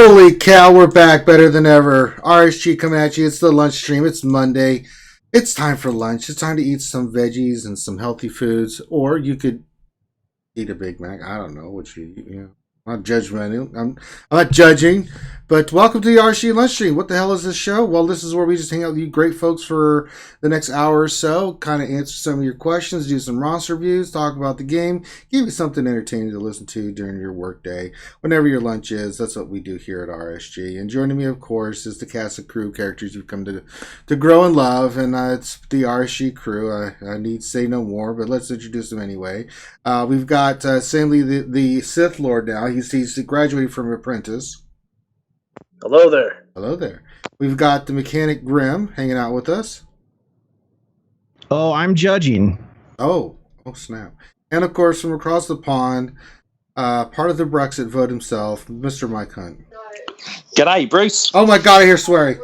Holy cow, we're back better than ever. RSG coming at you. It's the lunch stream. It's Monday. It's time for lunch. It's time to eat some veggies and some healthy foods. Or you could eat a Big Mac. I don't know what you eat. I'm not judgmental. I'm not judging. But welcome to the RSG Lunch Stream. What the hell is this show? Well, this is where we just hang out with you great folks for the next hour or so. Kind of answer some of your questions, do some roster reviews, talk about the game, give you something entertaining to listen to during your workday. Whenever your lunch is, that's what we do here at RSG. And joining me, of course, is the cast of crew characters you've come to grow and love. And it's the RSG crew. I need to say no more, but let's introduce them anyway. We've got Stanley, the Sith Lord now. He's graduated from Apprentice. Hello there. Hello there. We've got the mechanic Grim hanging out with us. Oh, I'm judging. Oh snap. And of course, from across the pond, part of the Brexit vote himself, Mr. Mike Hunt. G'day, Bruce. Oh my god, I hear swearing.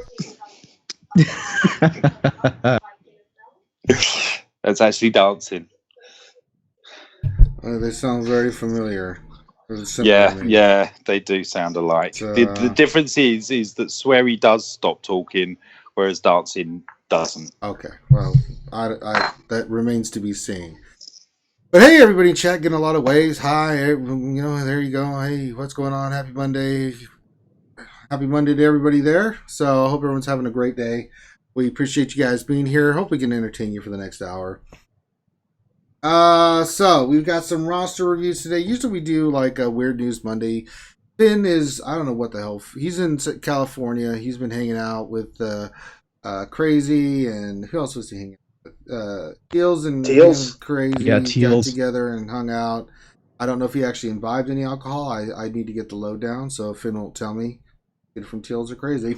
That's actually dancing. They sound very familiar. Yeah, they do sound alike. The difference is that Sweary does stop talking, whereas dancing doesn't. Okay, well, I that remains to be seen. But hey, everybody in chat, getting a lot of waves. Hi, there you go. Hey, what's going on? Happy Monday. Happy Monday to everybody there. So I hope everyone's having a great day. We appreciate you guys being here. Hope we can entertain you for the next hour. So we've got some roster reviews today. Usually we do like a Weird News Monday. Finn is, I don't know what the hell. He's in California. He's been hanging out with Crazy, and who else was he hanging out with? Teals and Crazy. Yeah, Teals. Got together and hung out. I don't know if he actually imbibed any alcohol. I need to get the lowdown, so Finn won't tell me. Get it from Teals or Crazy.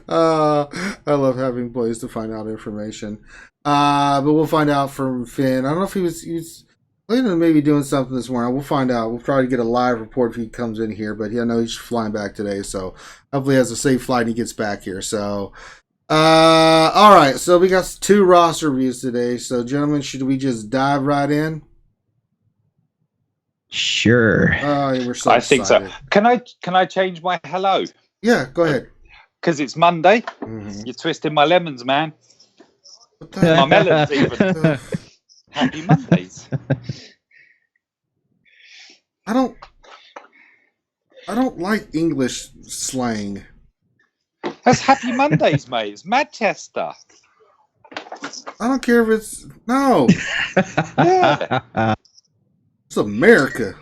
I love having ways to find out information. But we'll find out from Finn. I don't know if he was planning on maybe doing something this morning. We'll find out. We'll try to get a live report if he comes in here. But yeah, I know he's flying back today, so hopefully he has a safe flight and he gets back here. So, all right. So we got 2 roster reviews today. So, gentlemen, should we just dive right in? Sure. We're so I excited. think so. Can I change my hello? Yeah, go ahead. Because it's Monday. Mm-hmm. You're twisting my lemons, man. What the My melons even. Happy Mondays. I don't like English slang. That's Happy Mondays, mate. It's Manchester. I don't care if it's no. Yeah. It's America.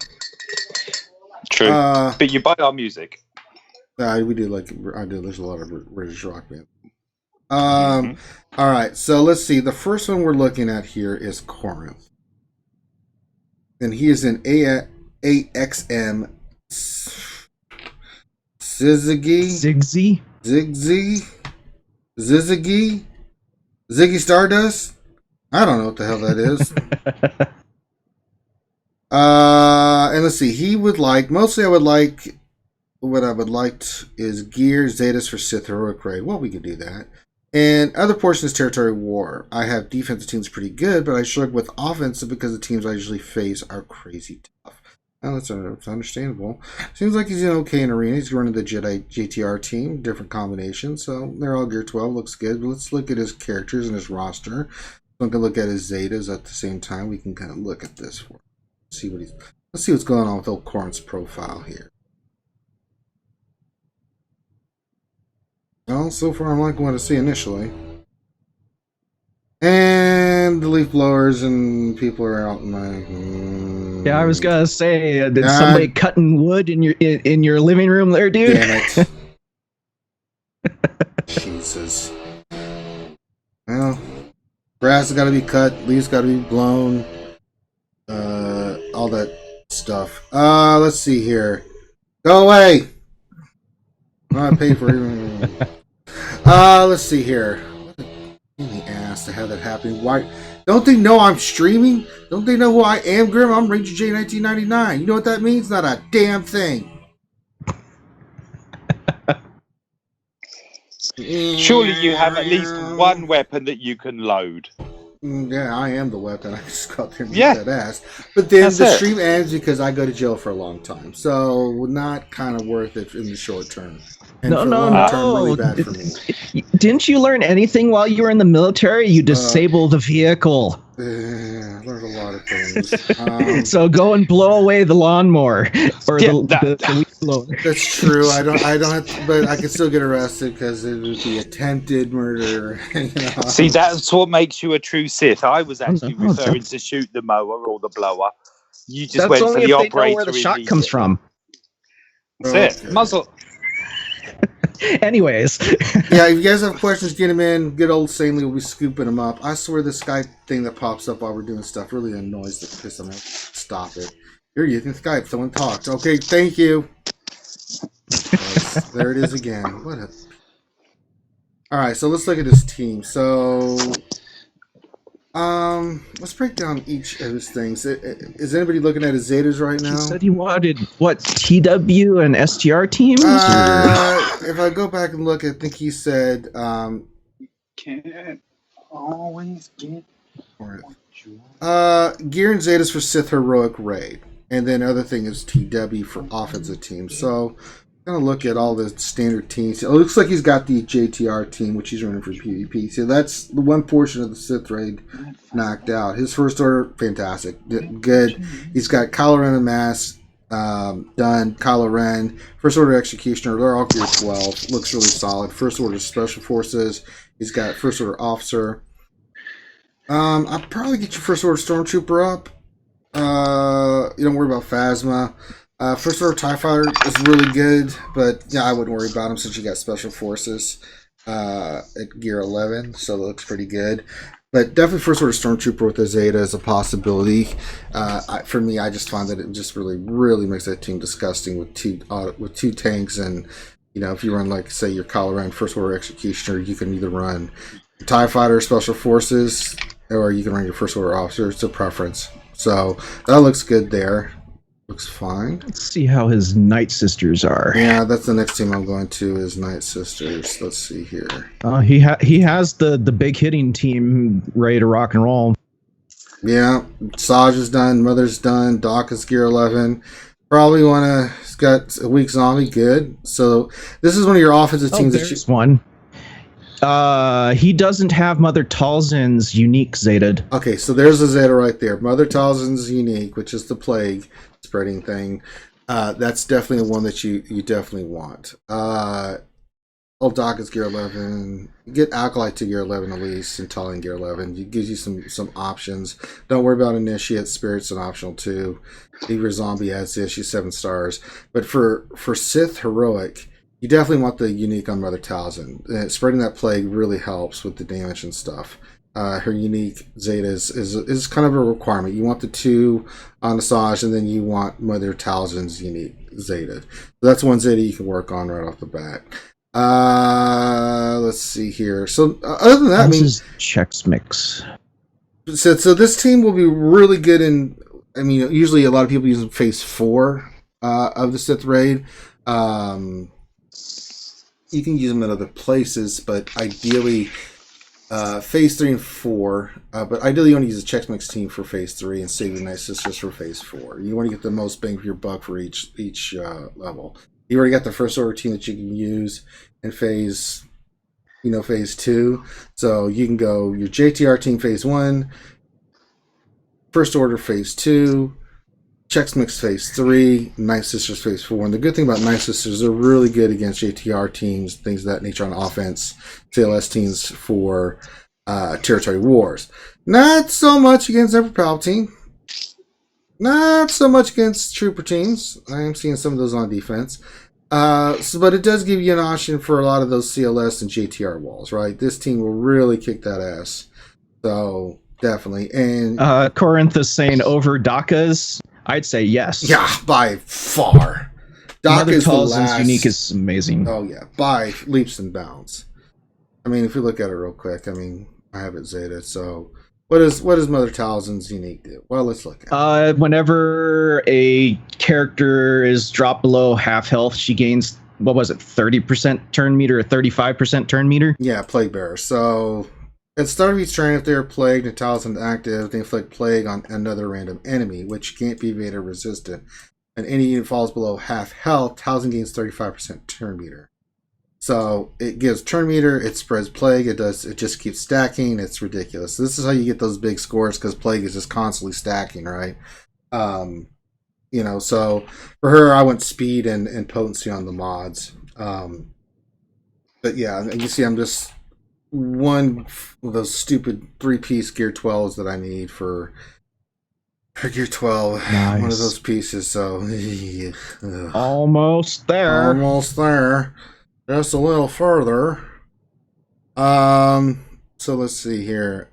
True. But you buy our music. We do there's a lot of British rock bands. All right, so let's see. The first one we're looking at here is Corinth. And he is an AXM Ziggy Stardust. I don't know what the hell that is. And let's see. He would like what I would like is gear Zetas for Sith heroic raid. Well, we could do that. And other portions territory war. I have defensive teams pretty good, but I struggle with offensive because the teams I usually face are crazy tough. Now that's understandable. Seems like he's doing okay in arena. He's running the Jedi JTR team, different combinations. So they're all gear 12, looks good. But let's look at his characters and his roster. So we can look at his Zetas at the same time. We can kind of look at this for let's see what's going on with old Corinth's profile here. Well, so far I'm liking what I see initially. And the leaf blowers and people are out in my... Yeah, I was gonna say, did somebody cutting wood in your living room there, dude? Damn it. Jesus. Well, grass has got to be cut, leaves got to be blown, all that stuff. Let's see here. Go away! I paid for it. Let's see here. What in the ass to have that happen? Why? Don't they know I'm streaming? Don't they know who I am, Grim? I'm Ranger J 1999. You know what that means? Not a damn thing. Surely you have at least one weapon that you can load. Yeah, I am the weapon. I just got there and beat that ass. But then the stream ends because I go to jail for a long time. So not kind of worth it in the short term. And no. Really bad for me. Didn't you learn anything while you were in the military? You disabled the vehicle. I learned a lot of things. So go and blow away the lawnmower or the weed blower. That's true. I don't have to, but I can still get arrested because it would be attempted murder. See, that's what makes you a true Sith. I was actually referring to shoot the mower or the blower. You just went for the operator. Know where the shot comes from. That's it. Muzzle. Anyways. Yeah, if you guys have questions, get them in. Good old Samely will be scooping them up. I swear the Skype thing that pops up while we're doing stuff really annoys the piss of me. Stop it. Here, you can Skype. Someone talks. Okay, thank you. Yes, there it is again. All right, so let's look at this team. So, let's break down each of his things. Is anybody looking at his Zetas right now? You said you wanted, TW and STR teams? If I go back and look, I think he said... can't always get... Gear and Zetas for Sith Heroic Raid. And then other thing is TW for offensive teams. So... going to look at all the standard teams. It looks like he's got the JTR team, which he's running for PvP. So that's the one portion of the Sith raid knocked out. His first order, fantastic, good. He's got Kylo Ren and Mass done. Kylo Ren, first order Executioner. They're all gear 12. Looks really solid. First order Special Forces. He's got first order Officer. I'll probably get your first order Stormtrooper up. You don't worry about Phasma. First order TIE Fighter is really good, but yeah, I wouldn't worry about him since you got Special Forces at Gear 11, so it looks pretty good. But definitely first order Stormtrooper with the Zeta is a possibility. For me, I just find that it just really makes that team disgusting with two tanks, and if you run like say your Kylo Ren first order Executioner, you can either run TIE Fighter Special Forces or you can run your first order Officer. It's a preference. So that looks good there. Looks fine. Let's see how his Night Sisters are. Yeah, that's the next team I'm going to is Night Sisters. Let's see here. He has the big hitting team ready to rock and roll. Yeah, Saj is done. Mother's done. Doc is Gear 11. Probably he's got a weak zombie. Good. So this is one of your offensive teams. There's one. He doesn't have Mother Talzin's unique Zeta. Okay, so there's a Zeta right there. Mother Talzin's unique, which is the plague spreading thing. That's definitely the one that you definitely want. Old Doc is Gear 11. Get Acolyte to Gear 11 at least, and Tully in Gear 11. It gives you some options. Don't worry about Initiate. Spirit's an optional too. Leave your zombie as is. She's 7 stars. But for Sith Heroic, you definitely want the unique on Mother Talzin. Spreading that plague really helps with the damage and stuff. Her unique Zeta is kind of a requirement. You want the 2 on Asajj, and then you want Mother Talzin's unique Zeta. So that's one Zeta you can work on right off the bat. Let's see here. So other than that, this is Chex Mix. So this team will be really good in. Usually a lot of people use Phase 4 of the Sith raid. You can use them in other places, but ideally Phase 3 and 4. But ideally you want to use a Chex Mix team for Phase 3 and save your Night Sisters for Phase 4. You want to get the most bang for your buck for each level. You already got the first order team that you can use in Phase 2. So you can go your JTR team Phase 1, First Order Phase 2, Chex Mix Phase 3, Night Sisters Phase 4. And the good thing about Night Sisters, they're really good against JTR teams, things of that nature on offense, CLS teams for territory wars. Not so much against Emperor Palpatine. Not so much against Trooper teams. I am seeing some of those on defense. But it does give you an option for a lot of those CLS and JTR walls, right? This team will really kick that ass. So, definitely. And Corinth is saying over DACA's. I'd say yes. Yeah, by far. Mother Talzin's unique is amazing. Oh, yeah. By leaps and bounds. If you look at it real quick, I have it Zeta, so... What does Mother Talzin's unique do? Well, let's look at it. Whenever a character is dropped below half health, she gains, 30% turn meter or 35% turn meter? Yeah, Plague Bearer. So At the start of each turn, if they are plagued and talisman active, they inflict plague on another random enemy, which can't be evaded or resisted. And any unit falls below half health, talisman gains 35% turn meter. So it gives turn meter, it spreads plague, it just keeps stacking, it's ridiculous. So this is how you get those big scores, because plague is just constantly stacking, right? So for her, I went speed and potency on the mods. But yeah, you see, I'm just one of those stupid 3-piece Gear 12s that I need for Gear 12. Nice. One of those pieces, so almost there. Almost there. Just a little further. So let's see here.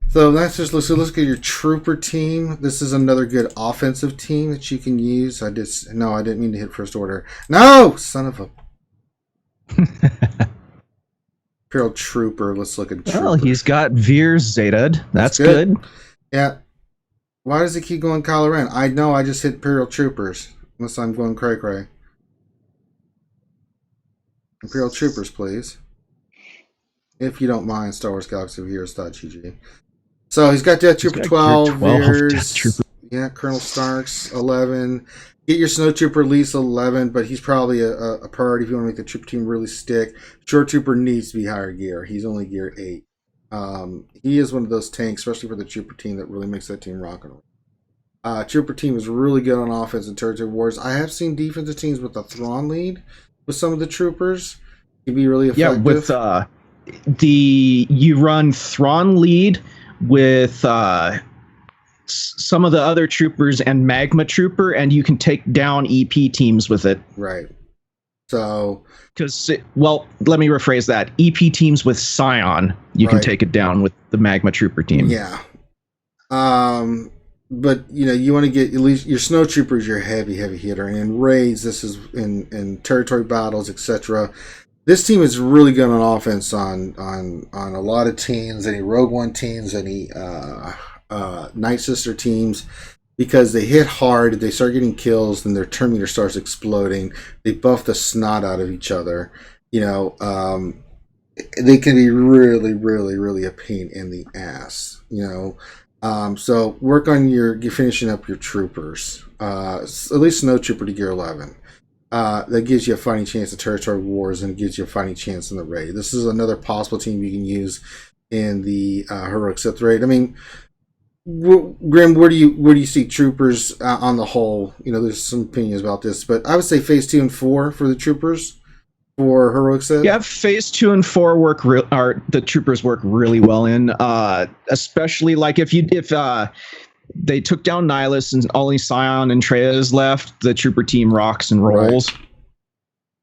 So let's look at your trooper team. This is another good offensive team that you can use. I didn't mean to hit first order. No, son of a Imperial Trooper. Let's look at Trooper. Well, he's got Veers Zetaed. That's good. Yeah. Why does it keep going Kylo Ren? I know I just hit Imperial Troopers. Unless I'm going cray-cray. Imperial Troopers, please. If you don't mind, Star Wars Galaxy of Heroes.gg. So he's got Death Trooper 12, Veers. Yeah, Colonel Starks, 11. Get your Snow Trooper at least 11, but he's probably a priority if you want to make the trooper team really stick. Short Trooper needs to be higher gear. He's only gear 8. He is one of those tanks, especially for the trooper team, that really makes that team rock and roll. Trooper team is really good on offense and territory wars. I have seen defensive teams with a Thrawn lead with some of the troopers. Can be really effective. Yeah, with you run Thrawn lead with some of the other troopers and Magma Trooper, and you can take down EP teams with it. Right. So, let me rephrase that. EP teams with Scion, you can take it down with the Magma Trooper team. Yeah. But you want to get at least your Snow Troopers, your heavy hitter, and in raids, this is in territory battles, etc. This team is really good on offense on a lot of teams, any Rogue One teams, any Night Sister teams, because they hit hard, they start getting kills, then their turn meter starts exploding. They buff the snot out of each other. They can be really, really, really a pain in the ass. So work on finishing up your troopers. At least Snow Trooper to gear 11. That gives you a fighting chance in territory wars, and it gives you a fighting chance in the raid. This is another possible team you can use in the heroic Sith raid. I mean, Grim, where do you see troopers on the whole? There's some opinions about this, but I would say phase 2 and 4 for the troopers for heroic Sith. Yeah, phase 2 and 4 the troopers work really well in, especially like if they took down Nihilus and only Scion and Traya is left, the trooper team rocks and rolls.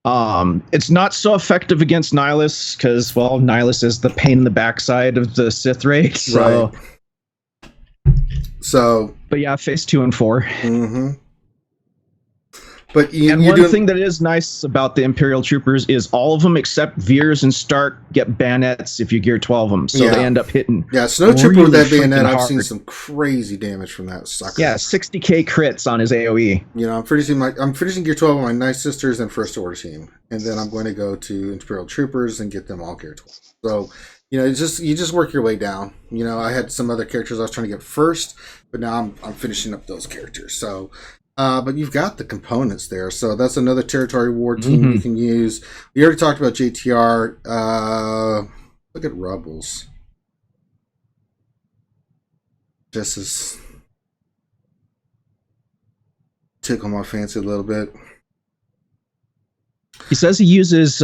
Right. It's not so effective against Nihilus because, Nihilus is the pain in the backside of the Sith raid. So. Right. But yeah, phase 2 and 4. Mm-hmm. But one thing that is nice about the Imperial Troopers is all of them except Veers and Stark get bayonets if you gear 12 of them, so they end up hitting. Yeah, Snow Trooper with that bayonet, I've seen some crazy damage from that sucker. Yeah, 60k crits on his AoE. I'm finishing gear 12 on my Night Sisters and First Order team, and then I'm going to go to Imperial Troopers and get them all gear 12. So. You just work your way down. I had some other characters I was trying to get first, but now I'm finishing up those characters. So, but you've got the components there. So that's another territory war team you can use. We already talked about JTR. Look at Rebels. This is tickle my fancy a little bit. He says he uses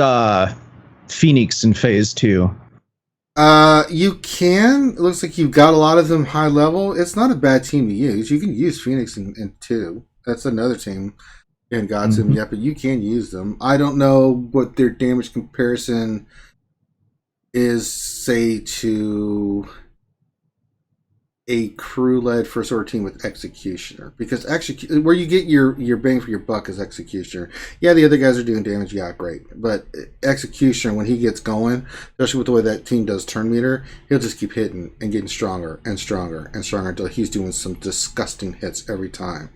Phoenix in phase 2. You can. It looks like you've got a lot of them high level. It's not a bad team to use. You can use Phoenix in 2. That's another team in Godsend yet, but you can use them. I don't know what their damage comparison is, say, to a crew-led first order team with Executioner, because where you get your bang for your buck is Executioner. Yeah, the other guys are doing damage. Yeah, great, but Executioner, when he gets going, especially with the way that team does turn meter, he'll just keep hitting and getting stronger and stronger and stronger until he's doing some disgusting hits every time.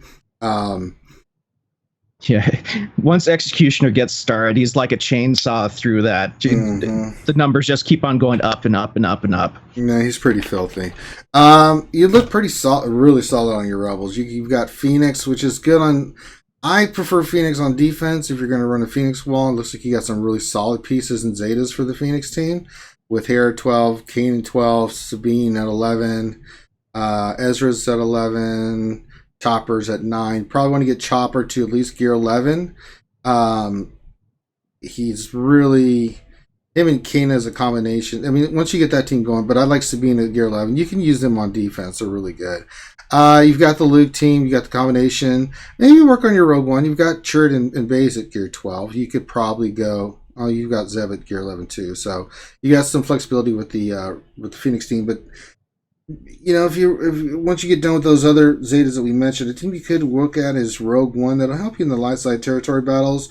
Yeah, once Executioner gets started, he's like a chainsaw through that. The numbers just keep on going up and up and up and up. No, he's pretty filthy. You look pretty solid, really solid on your Rebels. You've got Phoenix, which is good on. I prefer Phoenix on defense. If you're going to run a Phoenix wall, it looks like you got some really solid pieces and Zetas for the Phoenix team, with Hera 12, Kanan 12, Sabine at 11, Ezra's at 11. Chopper's at 9. Probably want to get Chopper to at least gear 11. He's really, him and Kena as a combination. I mean, once you get that team going, but I like Sabine at gear 11. You can use them on defense. They're really good. You've got the Luke team. You got the combination. Maybe work on your Rogue One. You've got Chert and Baze at gear 12. You could probably go. Oh, you've got Zeb at gear 11 too. So you got some flexibility with the Phoenix team, but. You know, if once you get done with those other Zetas that we mentioned, a team you could look at is Rogue One. That'll help you in the light side territory battles.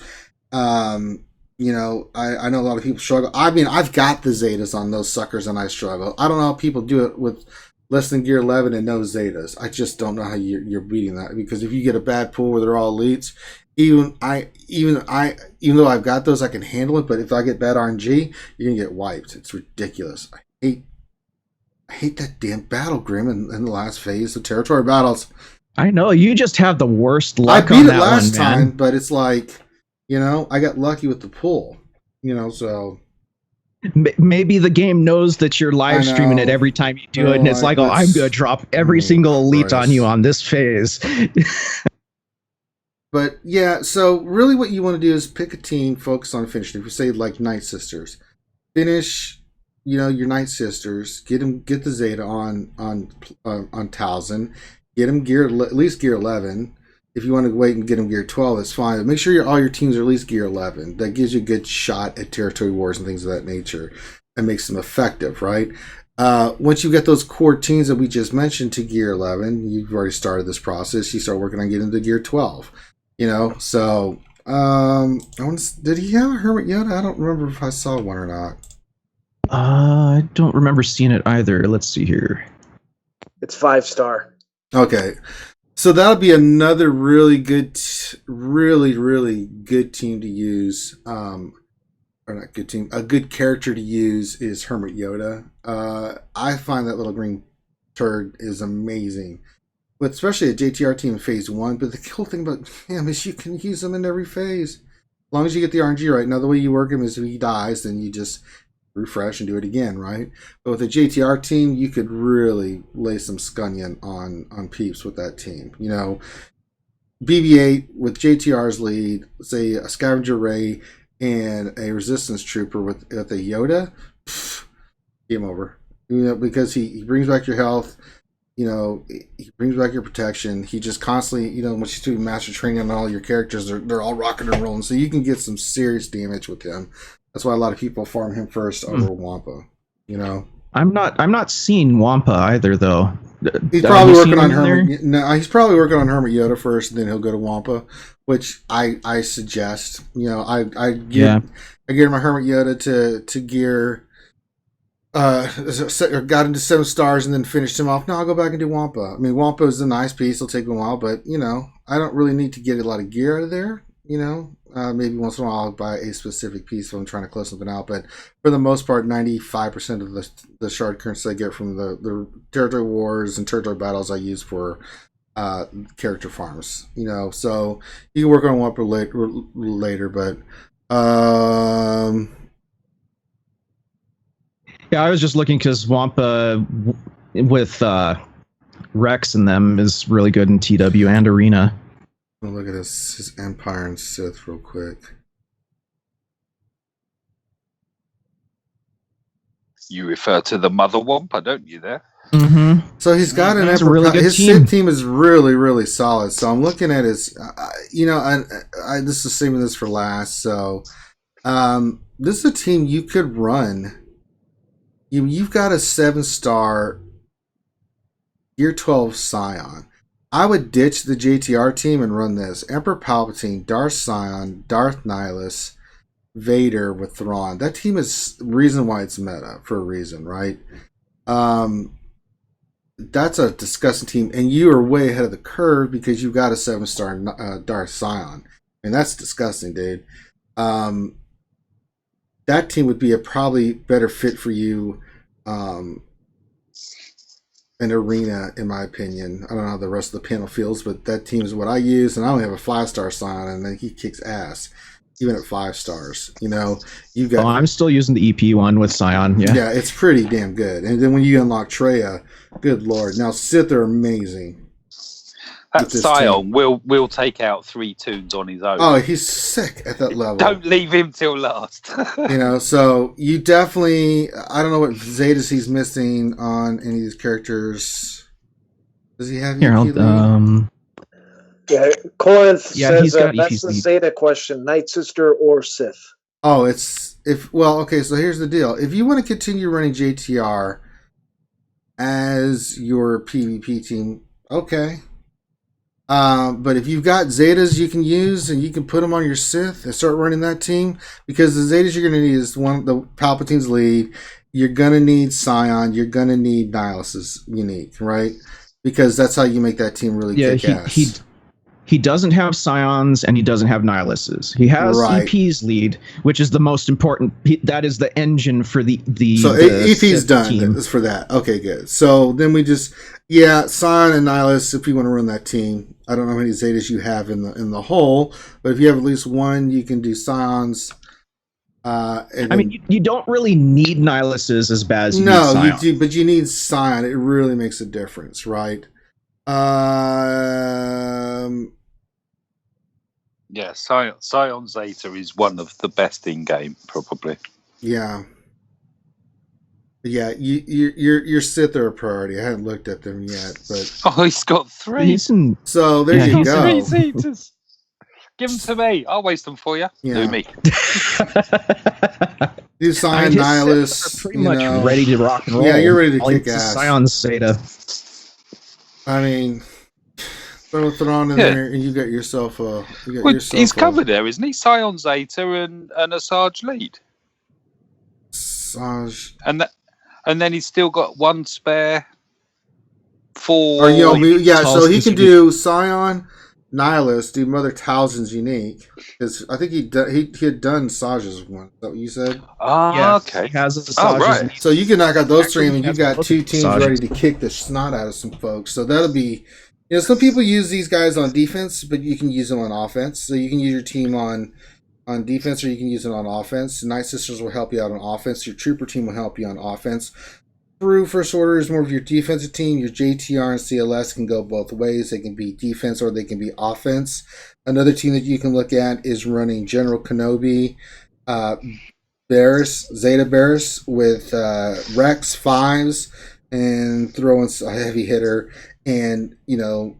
You know, I know a lot of people struggle. I mean, I've got the Zetas on those suckers, and I struggle. I don't know how people do it with less than gear 11 and no Zetas. I just don't know how you're beating that, because if you get a bad pool where they're all elites, even though I've got those, I can handle it. But if I get bad RNG, you're gonna get wiped. It's ridiculous. I hate that damn battle grim in the last phase of territory battles. I know, you just have the worst luck. I beat on it that last one, time, man. but it's like, you know, I got lucky with the pull. You know, so maybe the game knows that you're live streaming it every time you do it, and it's like, oh, I'm gonna drop every single elite on you on this phase. But yeah, so really what you want to do is pick a team, focus on finishing. If you say like Night Sisters, finish. You know, your Night Sisters, get the Zeta on Talzin, get them gear at least gear 11. If you want to wait and get them gear 12, that's fine. But make sure all your teams are at least gear 11. That gives you a good shot at territory wars and things of that nature, and makes them effective, right? Once you get those core teams that we just mentioned to gear 11, you've already started this process. You start working on getting to gear 12. You know, so did he have a Hermit Yoda? I don't remember if I saw one or not. I don't remember seeing it either. Let's see here. It's 5-star. Okay. So that'll be another really good, really good team to use. Or not good team. A good character to use is Hermit Yoda. I find that little green turd is amazing. But especially a JTR team in phase 1. But the cool thing about him is you can use him in every phase. As long as you get the RNG right. Now, the way you work him is if he dies, then you just refresh and do it again, right? But with a JTR team, you could really lay some scunion on peeps with that team. You know, BB-8 with JTR's lead, say a Scavenger Ray and a Resistance Trooper with a Yoda, game over. You know, because he brings back your health. You know, he brings back your protection. He just constantly, you know, once you do master training on all your characters, they're all rocking and rolling. So you can get some serious damage with him. That's why a lot of people farm him first over Wampa. You know, I'm not seeing Wampa either, though. He's probably working on Hermit. No, he's probably working on Hermit Yoda first, and then he'll go to Wampa, which I suggest. You know, I geared my Hermit Yoda to gear. Got him to 7 stars and then finished him off. No, I'll go back and do Wampa. I mean, Wampa is a nice piece. It'll take a while, but you know, I don't really need to get a lot of gear out of there. You know, maybe once in a while I'll buy a specific piece if I'm trying to close something out. But for the most part, 95% of the shard currency I get from the territory wars and territory battles I use for character farms. You know, so you can work on Wampa later, but yeah, I was just looking because Wampa with Rex and them is really good in TW and Arena. Oh, look at this, his Empire and Sith real quick. You refer to the Mother Wampa, don't you, there? Mm-hmm. So he's got an Emperor. Really his team. Sith team is really solid. So I'm looking at his, you know, I this is saving this for last. So this is a team you could run. You've got a 7-star Gear 12 Scion. I would ditch the JTR team and run this. Emperor Palpatine, Darth Scion, Darth Nihilus, Vader with Thrawn. That team is the reason why it's meta, for a reason, right? That's a disgusting team. And you are way ahead of the curve because you've got a 7-star Darth Scion. And that's disgusting, dude. That team would be a probably better fit for you an arena, in my opinion. I don't know how the rest of the panel feels, but that team is what I use, and I only have a 5-star Scion, and then he kicks ass, even at 5 stars. You know, you got. Oh, I'm still using the EP one with Scion. Yeah, it's pretty damn good. And then when you unlock Treya, good lord! Now Sith are amazing. That Scion will take out 3 toons on his own. Oh, he's sick at that level. Don't leave him till last. You know, so you definitely. I don't know what Zetas he's missing on any of these characters. Does he have? Yeah, Corinth says that's the Zeta question: Night Sister or Sith? Oh, okay. So here's the deal: if you want to continue running JTR as your PvP team, okay. But if you've got Zetas you can use and you can put them on your Sith and start running that team, because the Zetas you're going to need is the Palpatine's lead. You're going to need Scion. You're going to need Nihilus's unique, right? Because that's how you make that team really kick ass. He doesn't have Scions and he doesn't have Nihilus's. He has EP's lead, which is the most important. That is the engine for the So the EP's done team. for that. Okay, good. So then we just Scion and Nihilus if you want to run that team. I don't know how many Zetas you have in the whole, but if you have at least one, you can do Scions. You don't really need Nihilus's as bad as you need Scion. You do, but you need Scion. It really makes a difference, right? Yeah, Scion Zeta is one of the best in game, probably. Yeah. Yeah, your Sith are a priority. I haven't looked at them yet, but he's got 3. So there you go. 3 Zetas. Give them to me. I'll waste them for you. Yeah. Do me. Do Scion Nihilus. Pretty much ready to rock and roll. Yeah, you're ready to kick ass. Scion Zeta. I mean, throw it on in there, and you got yourself a. He's covered there, isn't he? Scion Zeta and a Sarge lead. Sarge. And then he's still got 1 spare for. So he can do Scion, Nihilus, do Mother Talzin's unique, because I think he had done Saja's one. Is that what you said? Okay. He has a right. So you can knock out those 3, and you got 2 teams ready to kick the snot out of some folks. So that'll be. Some people use these guys on defense, but you can use them on offense. So you can use your team on defense, or you can use it on offense. Night Sisters will help you out on offense. Your Trooper team will help you on offense. Through First Order is more of your defensive team. Your JTR and CLS can go both ways. They can be defense or they can be offense. Another team that you can look at is running General Kenobi, Zeta Barris with Rex 5s and throw in a heavy hitter. And, you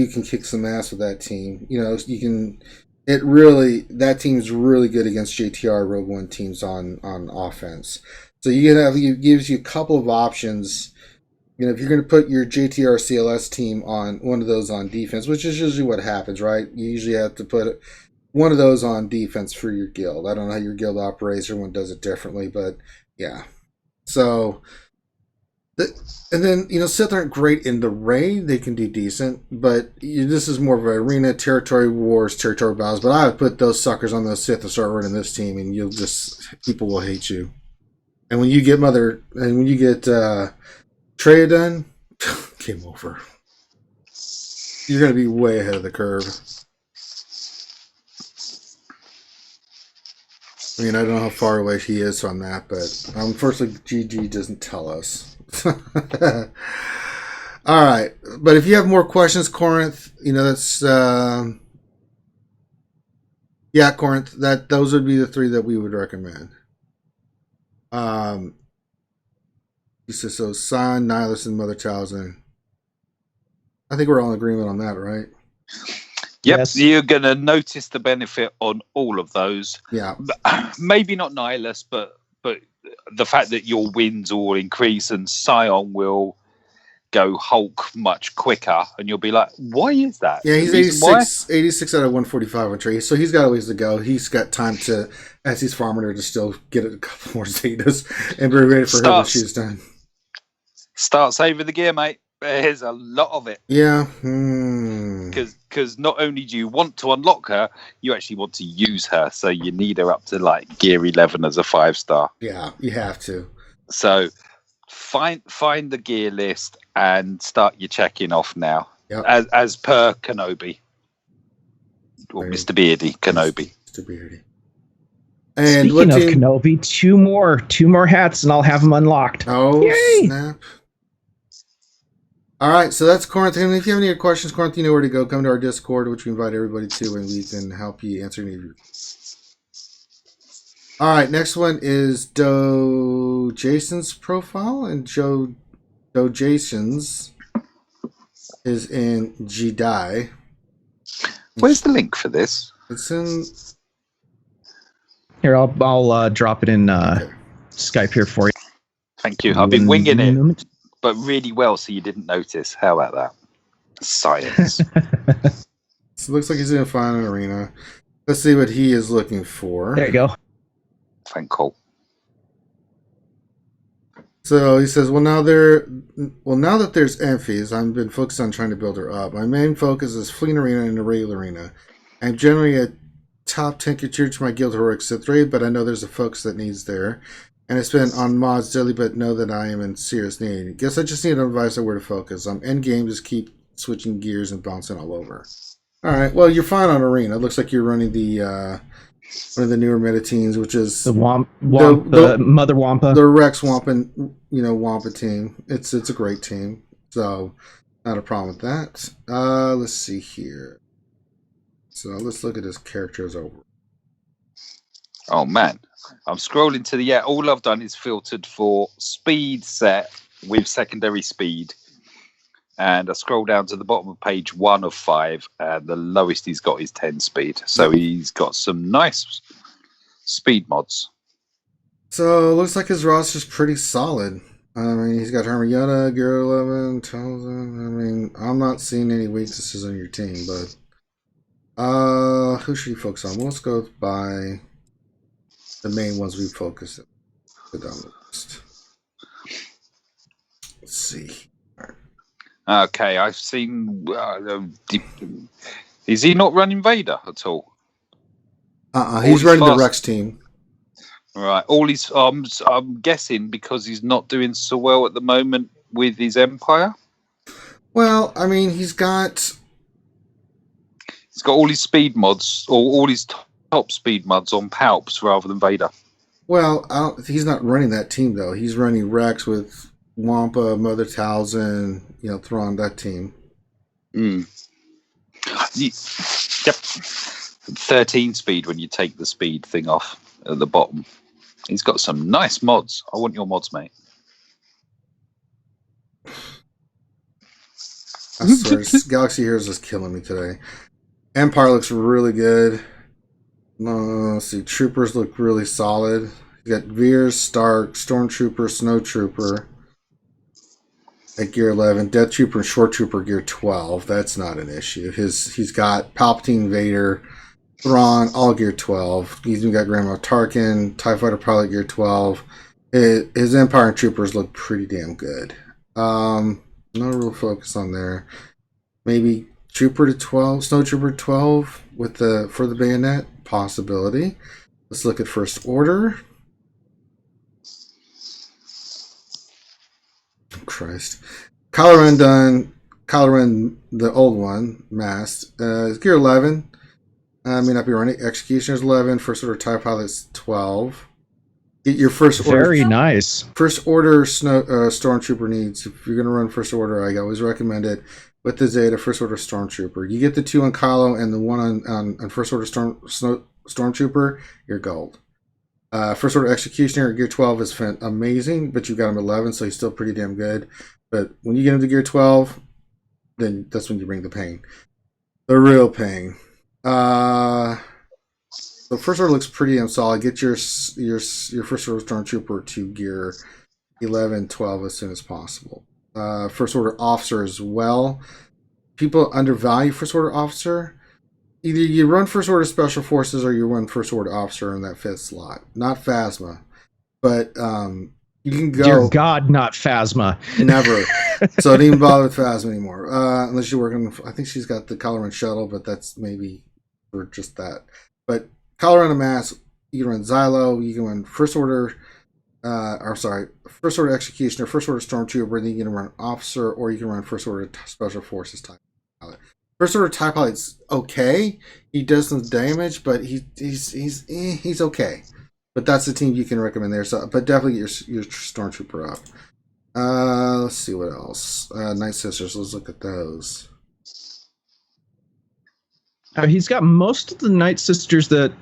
can kick some ass with that team. You can... that team's really good against JTR Rogue One teams on offense. So it gives you a couple of options. If you're going to put your JTR CLS team on one of those on defense, which is usually what happens, right? You usually have to put one of those on defense for your guild. I don't know how your guild operates. Everyone does it differently, but yeah. So, and then, Sith aren't great in the raid. They can do decent, but this is more of an arena, territory wars, territory battles. But I would put those suckers on those Sith and start running this team, and people will hate you. And when you get Treya done, game over. You're going to be way ahead of the curve. I don't know how far away he is from that, but unfortunately, GG doesn't tell us. All right, but if you have more questions, Corinth, that's Corinth. Those would be the 3 that we would recommend. He says so. Scion, Nihilus, and Mother Talzin. I think we're all in agreement on that, right? Yep, yes. You're going to notice the benefit on all of those. Yeah, maybe not Nihilus, but the fact that your wins will increase and Scion will go Hulk much quicker, and you'll be like, why is that? Yeah, he's 86 out of 145 on Tree, so he's got a ways to go. He's got time to, as he's farming to still get a couple more Zetas and be ready for her when she's done. Start saving the gear, mate. There's a lot of it. Yeah. Because not only do you want to unlock her, you actually want to use her. So you need her up to like gear 11 as a 5-star. Yeah, you have to. So find the gear list and start your checking off now. Yep. As per Kenobi. Or Mr. Beardy Kenobi. Mr. Beardy. And speaking of Kenobi, two more hats and I'll have them unlocked. Oh, yay! Snap. All right, so that's Corinth. And if you have any questions, Corinth, you know where to go. Come to our Discord, which we invite everybody to, and we can help you answer any of your. All right, next one is Joe Jason's profile, and Joe Jason's is in Jedi. Where's the link for this? It's in. Here, I'll drop it in Skype here for you. Thank you. I've been winging it, but really well, so you didn't notice. How about that? Science. So it looks like he's going to find an arena. Let's see what he is looking for. There you go. Thank you. So he says, now that there's Amphies, I've been focused on trying to build her up. My main focus is Fleet Arena and the regular arena. I'm generally a top 10 contributor to my Guild Heroic Sith raid, but I know there's a focus that needs there. And I spend on mods daily, but know that I am in serious need. Guess I just need advice on where to focus. End game, just keep switching gears and bouncing all over. All right, well, you're fine on arena. It looks like you're running the one of the newer Mediteens, which is the Mother Wampa, the Rex Wampa, Wampa team. It's a great team, so not a problem with that. Let's see here. So let's look at his characters over. Oh man, I'm scrolling to the all I've done is filtered for speed set with secondary speed, and I scroll down to the bottom of page 1 of 5, and the lowest he's got is 10 speed. So he's got some nice speed mods. So it looks like his roster's pretty solid. I mean, he's got Hermione, Gear 11, Townsend. I mean, I'm not seeing any weaknesses on your team, but who should you focus on? Let's go by the main ones we focus on. Go down the list. Let's see. Okay, I've seen. Is he not running Vader at all? He's running the Rex team. Right. All he's. I'm guessing because he's not doing so well at the moment with his Empire. Well, I mean, he's got all his speed mods, or all his top speed mods on Palps rather than Vader. Well, he's not running that team though. He's running Rex with Wampa, Mother Talzin, Thrawn, that team. Yep. 13 speed when you take the speed thing off at the bottom. He's got some nice mods. I want your mods, mate. I swear, Galaxy Heroes is killing me today. Empire looks really good. Let's see, Troopers look really solid. You got Veers, Stark, Stormtrooper, Snowtrooper at gear 11, Death Trooper and Short Trooper gear 12. That's not an issue. He's got Palpatine, Vader, Thrawn, all gear 12. He's even got Grand Moff Tarkin, TIE Fighter Pilot gear 12. His Empire and Troopers look pretty damn good. No real focus on there. Maybe Trooper to 12, Snowtrooper 12 for the bayonet possibility. Let's look at First Order. Christ. Kylo Ren done. Kylo Ren, the old one, masked. Gear 11. May not be running. Executioner's 11. First Order TIE Pilot's 12. Get your First Order. Very nice. First Order Stormtrooper needs. If you're going to run First Order, I always recommend it with the Zeta First Order Stormtrooper. You get the 2 on Kylo and the 1 on First Order Stormtrooper, you're gold. First Order Executioner Gear 12 is amazing, but you've got him 11, so he's still pretty damn good. But when you get him to Gear 12, then that's when you bring the pain. The real pain. The First Order looks pretty damn solid. Get your First Order Stormtrooper to Gear 11, 12 as soon as possible. First Order Officer as well. People undervalue First Order Officer. Either you run First Order Special Forces or you run First Order Officer in that 5th slot. Not Phasma. But You can Dear go. God, not Phasma. Never. So I didn't even bother with Phasma anymore. Unless you're working. I think she's got the Colorado Shuttle, but that's maybe for just that. But Colorado Mass, you can run Xylo, you can run First Order, First Order Executioner, First Order Stormtrooper, then you can run Officer, or you can run First Order Special Forces type pilot. First Order TIE Pilot's okay. He does some damage, but he's okay. But that's the team you can recommend there. So, but definitely get your Stormtrooper up. Let's see what else. Night Sisters. Let's look at those. He's got most of the Night Sisters that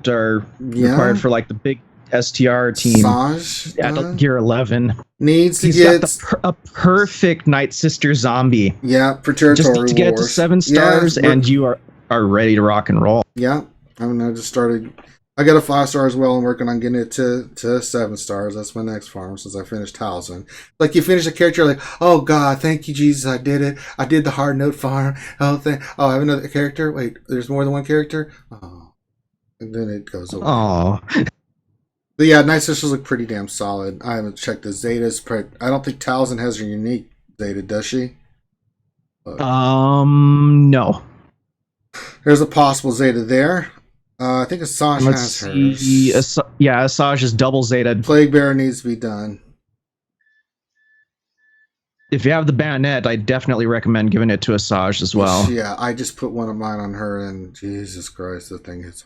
are required for like the big STR team. Saj at Gear 11 needs to He's get got a perfect Night Sister zombie. Yeah, for territory just need to get wars. to 7 stars, and you are ready to rock and roll. Yeah, I mean, I just started. I got a 5-star as well. I'm working on getting it to 7 stars. That's my next farm since I finished Towson. Like you finish a character, you're like, oh God, thank you Jesus, I did it. I did the hard note farm. I have another character. Wait, there's more than one character. Oh, and then it goes away. Oh. But yeah, Night Sisters look pretty damn solid. I haven't checked the Zetas, but I don't think Towson has her unique Zeta, does she? No. There's a possible Zeta there. I think Asajj has hers. Asajj is double Zeta. Plague Bearer needs to be done. If you have the bayonet, I definitely recommend giving it to Asajj as well. Yeah, I just put one of mine on her, and Jesus Christ, the thing hits.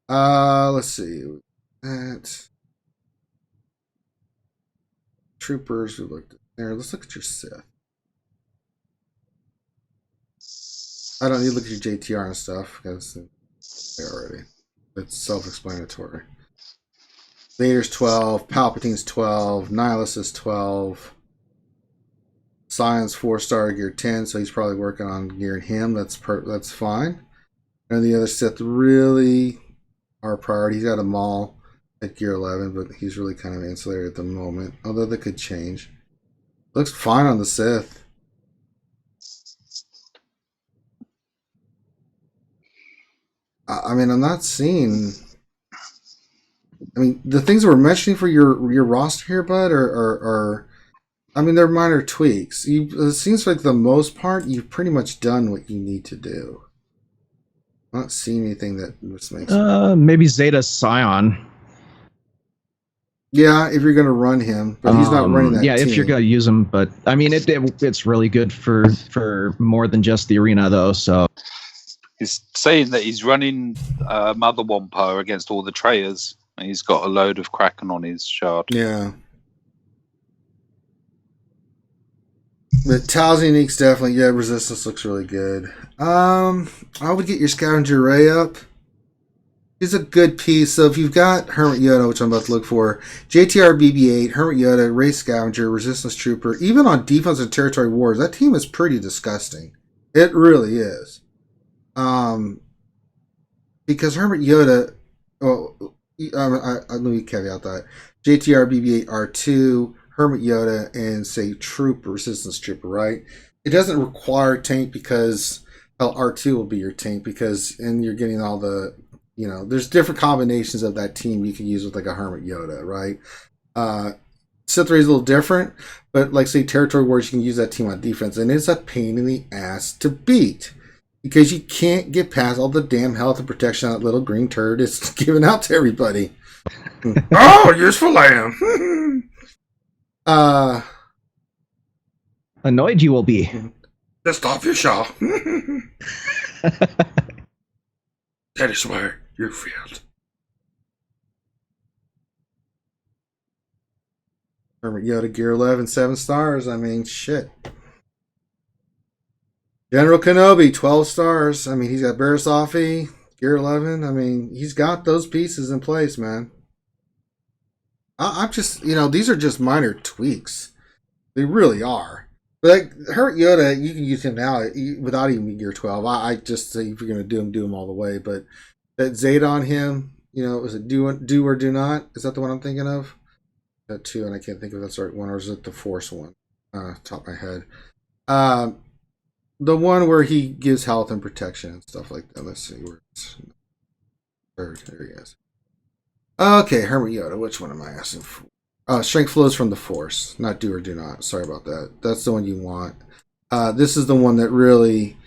Let's see. That Troopers, we looked at there. Let's look at your Sith. I don't need to look at your JTR and stuff because they're already. It's self-explanatory. Vader's 12, Palpatine's 12, Nihilus is 12. Sion's 4-star, gear 10, so he's probably working on gearing him. That's fine. And the other Sith really are a priority. He's got a Maul at gear 11, but he's really kind of ancillary at the moment. Although that could change. Looks fine on the Sith. I mean, I'm not seeing. I mean, the things we're mentioning for your roster here, bud, are I mean, they're minor tweaks. It seems like the most part, you've pretty much done what you need to do. I'm not seeing anything that just makes. Maybe Zeta Scion. Yeah, if you're going to run him, but he's not running that. Yeah, team. if you're going to use him, but I mean, it's really good for more than just the arena, though. So he's saying that he's running Mother Wampa against all the Trayers, and he's got a load of Kraken on his shard. Yeah. But Tal's Unique's definitely, yeah, Resistance looks really good. I would get your Scavenger Ray up. He's a good piece. So if you've got Hermit Yoda, which I'm about to look for, JTR BB-8, Hermit Yoda, Ray Scavenger, Resistance Trooper, even on Defense and Territory Wars, that team is pretty disgusting. It really is. Because Hermit Yoda, let me caveat that. JTR BB-8 R2, Hermit Yoda, and say Trooper, Resistance Trooper, right? It doesn't require tank because R2 will be your tank and you're getting all the, there's different combinations of that team you can use with like a Hermit Yoda, right? Sith Ray is a little different, but like say Territory Wars, you can use that team on defense, and it's a pain in the ass to beat because you can't get past all the damn health and protection that little green turd is giving out to everybody. Oh, useful lamb. Annoyed you will be. Just off your shaw. That is where you failed. Hermit Yoda, Gear 11, 7 stars. I mean, shit. General Kenobi, 12 stars. I mean, he's got Barisafi, Gear 11. I mean, he's got those pieces in place, man. I'm just, these are just minor tweaks. They really are. Like, Hermit Yoda, you can use him now without even Gear 12. I just say if you're going to do him all the way. But that Zeta on him, is it do or do not? Is that the one I'm thinking of? That 2, and I can't think if that's the right one, or is it the Force one? Top of my head. The one where he gives health and protection and stuff like that. Let's see where it's. There he is. Okay, Hermit Yoda. Which one am I asking for? Strength flows from the force, not do or do not. Sorry about that. That's the one you want. This is the one that really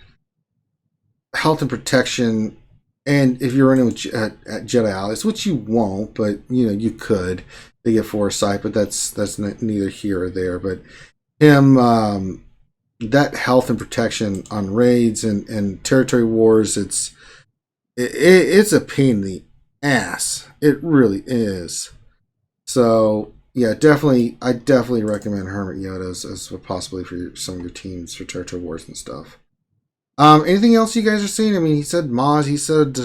health and protection. And if you're running with at Jedi allies, which you won't, but you could, they get foresight, but that's neither here or there. But him, that health and protection on raids and territory wars, it's a pain in the ass. It really is. So yeah, I definitely recommend Hermit Yoda as possibly for some of your teams for territory wars and stuff. Anything else you guys are seeing? I mean, he said Maz. He said,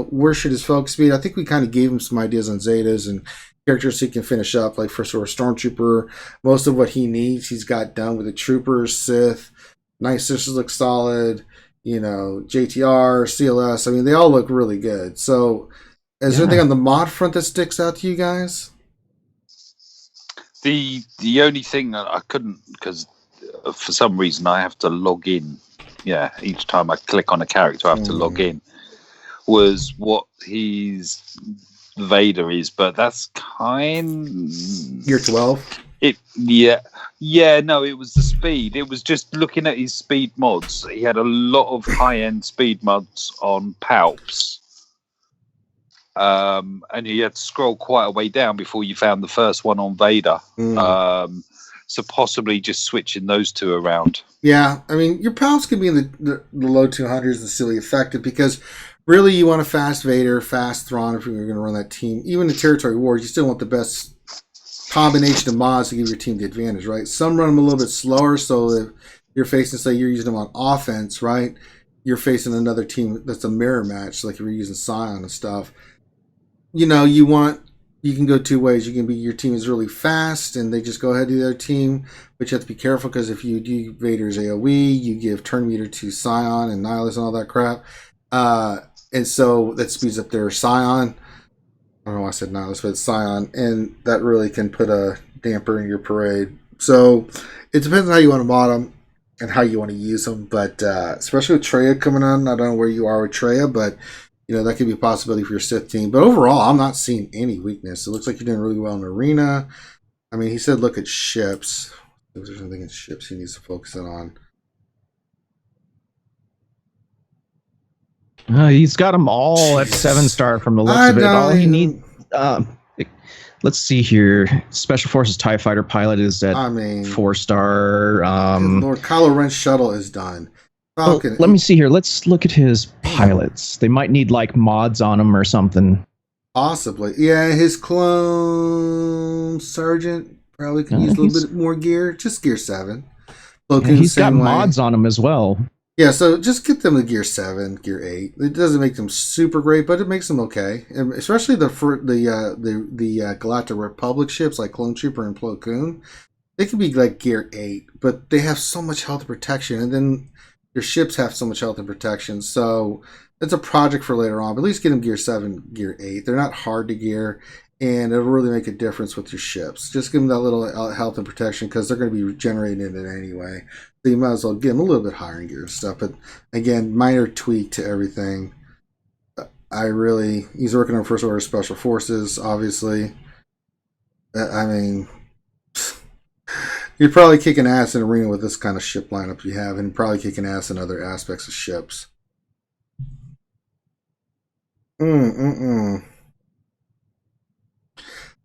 where should his focus be? I think we kind of gave him some ideas on Zetas and characters he can finish up. Like for sort of Stormtrooper, most of what he needs, he's got done with the Troopers, Sith, Night Sisters look solid. JTR, CLS. I mean, they all look really good. So, is there anything on the mod front that sticks out to you guys? The only thing that I couldn't, because for some reason I have to log in. Yeah, each time I click on a character, I have to log in. Was what his Vader is, but that's Year 12. No, it was the speed. It was just looking at his speed mods. He had a lot of high-end speed mods on Palps. And you had to scroll quite a way down before you found the first one on Vader. So possibly just switching those two around. Yeah, I mean, your Palps can be in the low 200s and still be effective because really you want a fast Vader, fast Thrawn if you're going to run that team. Even in territory wars, you still want the best combination of mods to give your team the advantage, right? Some run them a little bit slower, so if you're facing, say, you're using them on offense, right? You're facing another team that's a mirror match, like if you're using Scion and stuff. You can go two ways. You can be your team is really fast and they just go ahead to the other team, but you have to be careful because if you do Vader's AoE, you give turn meter to Scion and Nihilus and all that crap. And so that speeds up their Scion. I don't know why I said Nihilus, but it's Scion, and that really can put a damper in your parade. So it depends on how you want to mod them and how you want to use them. But especially with Traya coming on, I don't know where you are with Traya, but that could be a possibility for your Sith team. But overall, I'm not seeing any weakness. It looks like you're doing really well in Arena. I mean, he said look at ships. If there's anything in ships he needs to focus in on. He's got them all at 7-star from the looks of it. All he needs. Let's see here. Special Forces TIE Fighter pilot is at 4-star. Lord Kylo Ren's shuttle is done. Falcon. Let me see here. Let's look at his pilots. They might need like mods on them or something. Possibly. Yeah, his clone Sergeant probably could use a little bit more gear. Just gear 7. He's got mods on him as well. Yeah, so just get them to gear 7, gear 8. It doesn't make them super great, but it makes them okay. And especially the Galactic Republic ships like Clone Trooper and Plo Koon. They can be like gear 8, but they have so much health and protection, and then your ships have so much health and protection. So it's a project for later on, but at least get them gear 7, gear 8. They're not hard to gear, and it'll really make a difference with your ships. Just give them that little health and protection because they're going to be generating it anyway. So you might as well get them a little bit higher in gear and stuff. But again, minor tweak to everything. He's working on First Order Special Forces, obviously. I mean, you're probably kicking ass in Arena with this kind of ship lineup you have, and probably kicking ass in other aspects of ships. I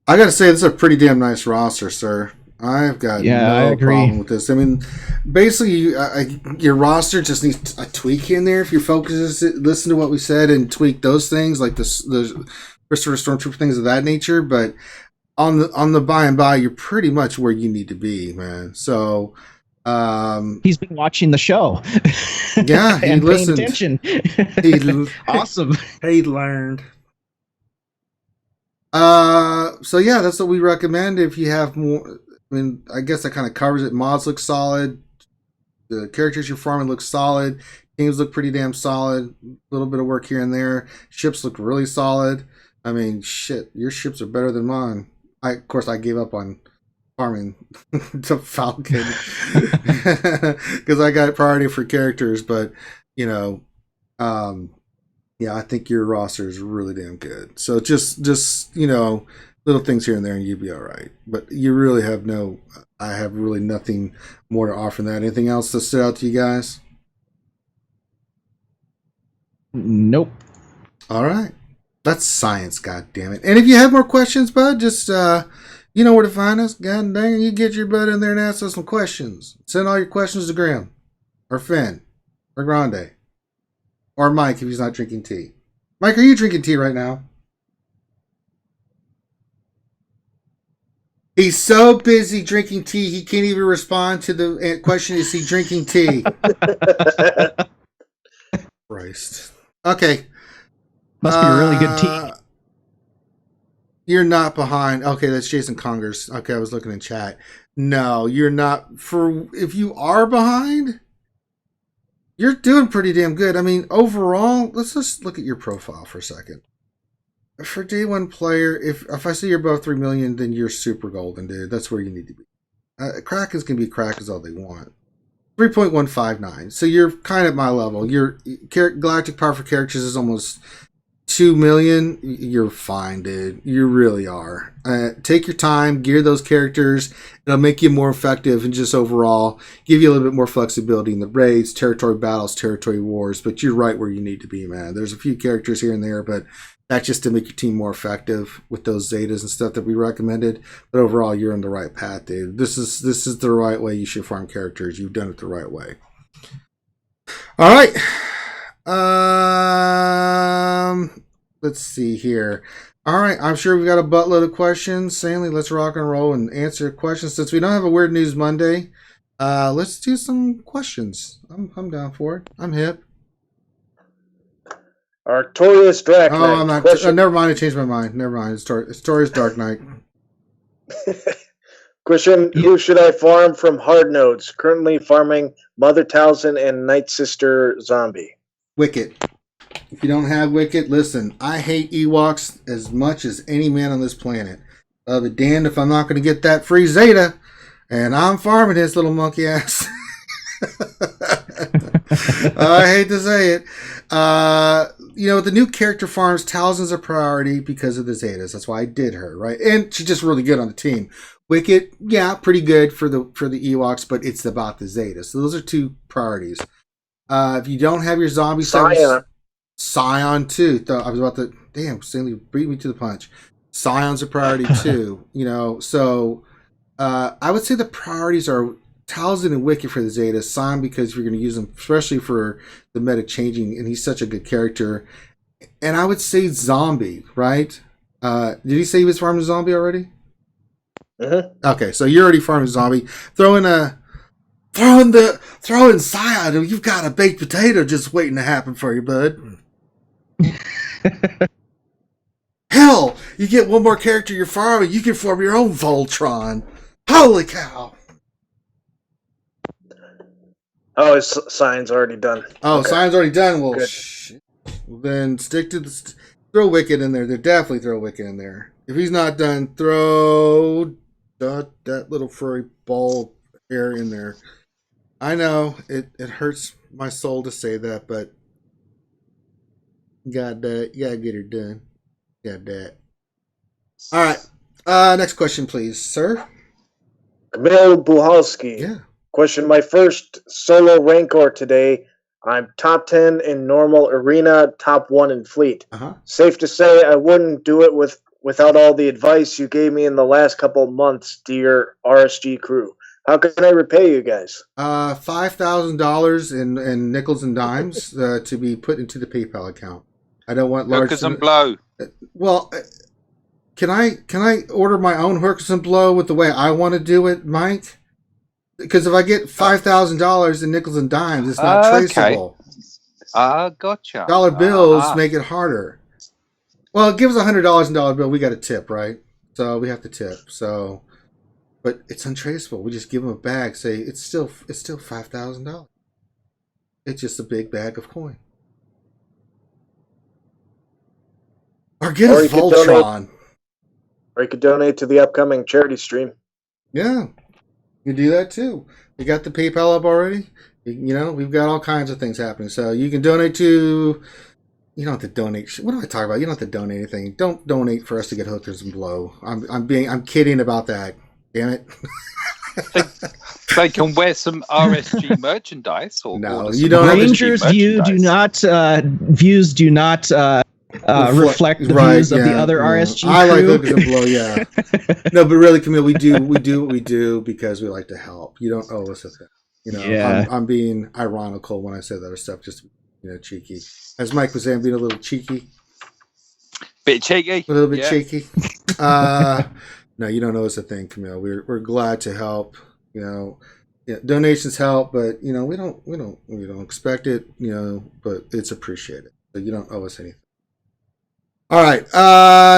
gotta say, this is a pretty damn nice roster, sir. I've got no problem with this. I mean, basically, your roster just needs a tweak in there. If your focus is listen to what we said and tweak those things, like the Christopher Stormtrooper things of that nature. But on the by and by, you're pretty much where you need to be, man. So he's been watching the show. Yeah, he and listened. Paying attention. Awesome. He learned. So yeah, that's what we recommend. If you have more, I mean, I guess that kind of covers it. Mods look solid. The characters you're farming look solid. Teams look pretty damn solid. A little bit of work here and there. Ships look really solid. I mean, shit, your ships are better than mine. Of course, I gave up on farming to Falcon because I got priority for characters. But yeah, I think your roster is really damn good. So just Little things here and there, and you'd be all right. But you really have I have really nothing more to offer than that. Anything else that stood out to you guys? Nope. All right. That's science, god damn it. And if you have more questions, bud, just you know where to find us. God dang it, you get your butt in there and ask us some questions. Send all your questions to Graham or Finn or Grande or Mike if he's not drinking tea. Mike, are you drinking tea right now? He's so busy drinking tea, he can't even respond to the question, is he drinking tea? Christ. Okay. Must be really good tea. You're not behind. Okay, that's Jason Congers. Okay, I was looking in chat. No, you're not. If you are behind, you're doing pretty damn good. I mean, overall, let's just look at your profile for a second. For day one player, if I see you're above 3 million, then you're super golden, dude. That's where you need to be. Crackers can be crackers all they want. 3.159. So you're kind of at my level. Your galactic power for characters is almost 2 million. You're fine, dude. You really are. Take your time, gear those characters. It'll make you more effective and just overall give you a little bit more flexibility in the raids, territory battles, territory wars. But you're right where you need to be, man. There's a few characters here and there, but that's just to make your team more effective with those zetas and stuff that we recommended. But overall, you're on the right path, dude. This is the right way you should farm characters. You've done it the right way. All right. Let's see here. All right, I'm sure we've got a buttload of questions. Stanley, let's rock and roll and answer questions. Since we don't have a Weird News Monday, let's do some questions. I'm down for it. I'm hip. Artorias Drac Oh, Knight. I'm not. Never mind. I changed my mind. Never mind. It's Tori's Dark Knight. Question: Who should I farm from hard nodes? Currently farming Mother Talzin and Night Sister Zombie. Wicket. If you don't have Wicket, listen. I hate Ewoks as much as any man on this planet. I'll be damned if I'm not going to get that free Zeta, and I'm farming his little monkey ass. I hate to say it. The new character farms, Talzin's a priority because of the Zetas. That's why I did her, right? And she's just really good on the team. Wicket, yeah, pretty good for the Ewoks, but it's about the Zetas. So those are two priorities. If you don't have your zombie Scion too. I was about to. Damn, Stanley beat me to the punch. Scion's a priority too. So I would say the priorities are Talzin and Wicket for the Zeta. Scion because you're going to use him, especially for the meta changing, and he's such a good character. And I would say Zombie, right? Did he say he was farming Zombie already? Mm-hmm. Okay, so you're already farming Zombie. Throw in Scion. You've got a baked potato just waiting to happen for you, bud. Hell, you get one more character you're farming, you can form your own Voltron. Holy cow! Oh, his sign's already done. Oh, okay. Sion's already done. Well, then stick to throw Wicket in there. Definitely throw Wicket in there. If he's not done, throw that little furry ball hair in there. I know it hurts my soul to say that, but you gotta get her done. Got that. All right. Next question, please, sir. Camille Buhalski. Yeah. Question: My first solo Rancor today. I'm top 10 in normal arena, top 1 in fleet. Safe to say I wouldn't do it without all the advice you gave me in the last couple of months, dear RSG crew. How can I repay you guys? $5,000 in nickels and dimes to be put into the PayPal account. I don't want large. Hookers and blow. Well, can I order my own hookers and blow with the way I want to do it, Mike? Because if I get $5,000 in nickels and dimes, it's not traceable. Gotcha. Dollar bills make it harder. Well, give us $100 in dollar bill. We got a tip, right? So we have to tip. So, but it's untraceable. We just give them a bag. Say it's still $5,000. It's just a big bag of coin. Or get a Voltron. Or you could donate to the upcoming charity stream. Yeah. You can do that too. You got the PayPal up already? We've got all kinds of things happening. So you can donate to You don't have to donate. What am I talking about? You don't have to donate anything. Don't donate for us to get hookers and blow. I'm kidding about that. Damn it. They can wear some RSG merchandise or No, order you some don't have to- Rangers views do not reflect the views of the other RSG crew. I like hookers and blow, yeah. No, but really, Camille, we do what we do because we like to help. You don't owe us a thing. You know, Yeah. I'm being ironical when I say that stuff, just cheeky. As Mike was saying, being a little cheeky. Bit cheeky. A little bit cheeky. No, you don't owe us a thing, Camille. We're glad to help. Donations help, but we don't expect it. But it's appreciated. So you don't owe us anything. All right.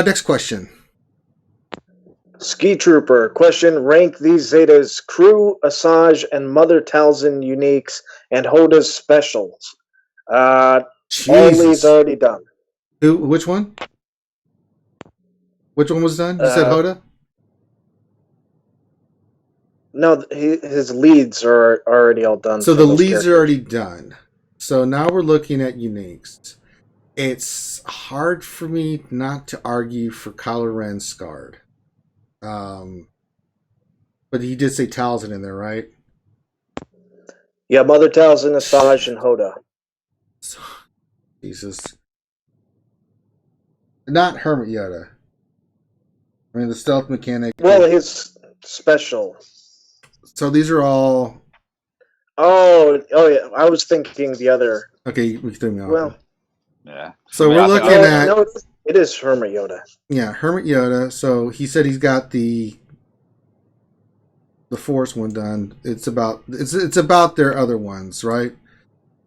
Next question. Ski Trooper question: rank these Zetas: Crew, Asajj, and Mother Talzin uniques, and Hoda's specials. All these already done. Which one? Which one was done? You said Hoda? No, his leads are already all done. So the leads are already done. So now we're looking at uniques. It's hard for me not to argue for Kylo Ren Scarred. But he did say Talzin in there, right? Yeah, Mother Talzin, Asajj, and Hoda. Jesus. Not Hermit Yoda. I mean, the stealth mechanic. Well, his special. So these are all... Oh yeah. I was thinking the other. Okay, we threw me off. Well, yeah. So we're looking at... No, it is Hermit Yoda. Yeah, Hermit Yoda. So he said he's got the Force one done. It's about their other ones, right?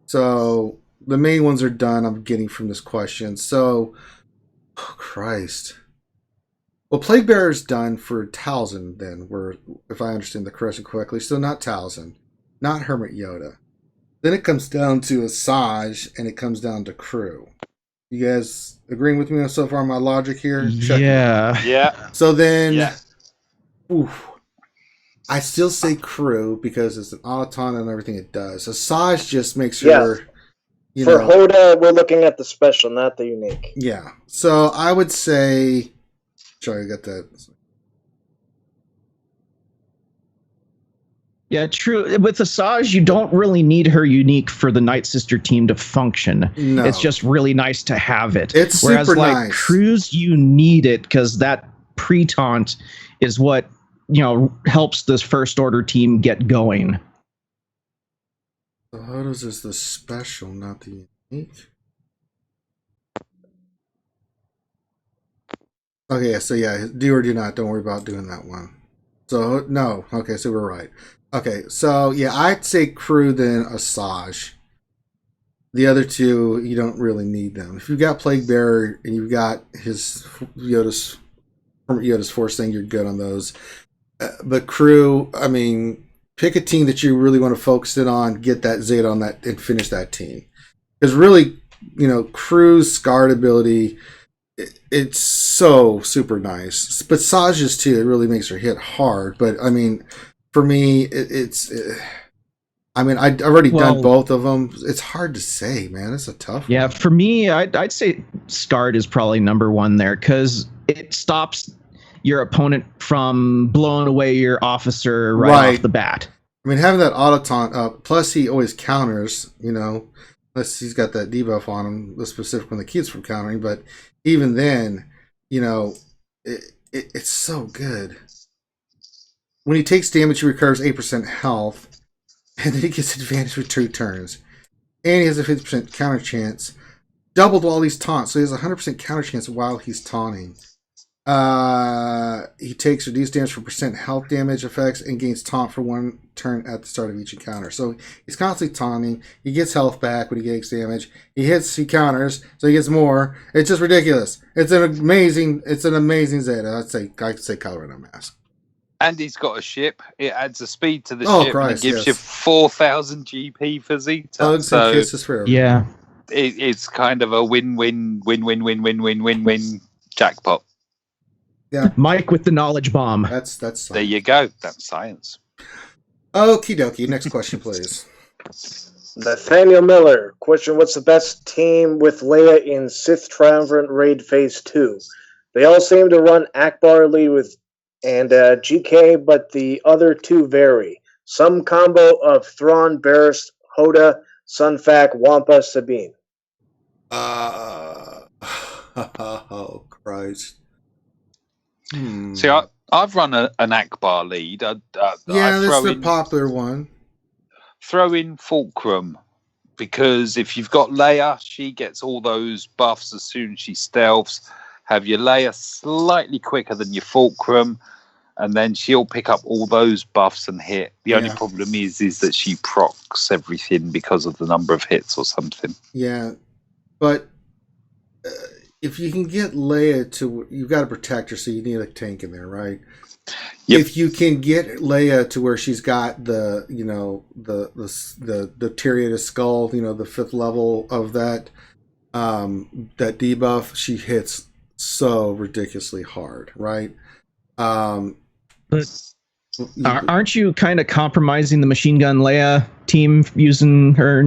So the main ones are done. I'm getting from this question. So, oh Christ. Well, Plague Bearer's done for Talzin then, if I understand the question correctly. So not Talzin, not Hermit Yoda. Then it comes down to Asajj, and it comes down to Crew. You guys agreeing with me so far on my logic here? Yeah. So then, I still say Crew because it's an autoton and everything it does. Asajj just makes her... For Hoda, we're looking at the special, not the unique. Yeah. So I would say... Sorry, I got that. Yeah, true. With Asajj, you don't really need her unique for the Night Sister team to function. No. It's just really nice to have it. It's Whereas, super like, nice. Crew's, you need it because that pre-taunt is what, helps this First Order team get going. So how does this the special, not the unique? Okay, so yeah, do or do not. Don't worry about doing that one. So, no. Okay, so we're right. Okay, so yeah, I'd say Crew then Asajj. The other two, you don't really need them. If you've got Plague Bearer and you've got his Yoda's Force thing, you're good on those. But Crew, I mean, pick a team that you really want to focus it on, get that Zeta on that, and finish that team. Because really, Crew's Scarred ability... It's so super nice. But Asajj's too, it really makes her hit hard. But I mean, for me, I've already done both of them. It's hard to say, man. It's a tough one. Yeah, for me, I'd say Scarred is probably number one there because it stops your opponent from blowing away your officer right off the bat. I mean, having that autotaunt up, plus he always counters, unless he's got that debuff on him, the specific one that keeps from countering, but even then, it's so good. When he takes damage, he recovers 8% health, and then he gets advantage for 2 turns. And he has a 50% counter chance, doubled all these taunts, so he has a 100% counter chance while he's taunting. He takes reduced damage for % health damage effects and gains taunt for 1 turn at the start of each encounter. So he's constantly taunting. He gets health back when he takes damage. He hits, he counters, so he gets more. It's just ridiculous. It's an amazing Zeta. I'd say Kylo Ren Unmasked. And he's got a ship. It adds a speed to the ship. Christ, and it gives you 4,000 GP for Zeta. Hugs and kisses for everyone. Yeah. It's kind of a win-win jackpot. Yeah, Mike with the knowledge bomb. That's science. There you go. That's science. Okie dokie. Next question, please. Nathaniel Miller, question, what's the best team with Leia in Sith Triumvirate Raid Phase 2? They all seem to run Akbar lead with and GK, but the other two vary. Some combo of Thrawn, Barriss, Hoda, Sunfac, Wampa, Sabine. Oh, Christ. See, I've run an Akbar lead. Yeah, that's the popular one. Throw in Fulcrum, because if you've got Leia, she gets all those buffs as soon as she stealths. Have your Leia slightly quicker than your Fulcrum, and then she'll pick up all those buffs and hit. The only problem is that she procs everything because of the number of hits or something. Yeah, but if you can get Leia to, you've got to protect her, so you need a tank in there, right? Yep. If you can get Leia to where she's got the Tyrion skull, the 5th level of that debuff, she hits so ridiculously hard, right? But aren't you kind of compromising the Machine Gun Leia team using her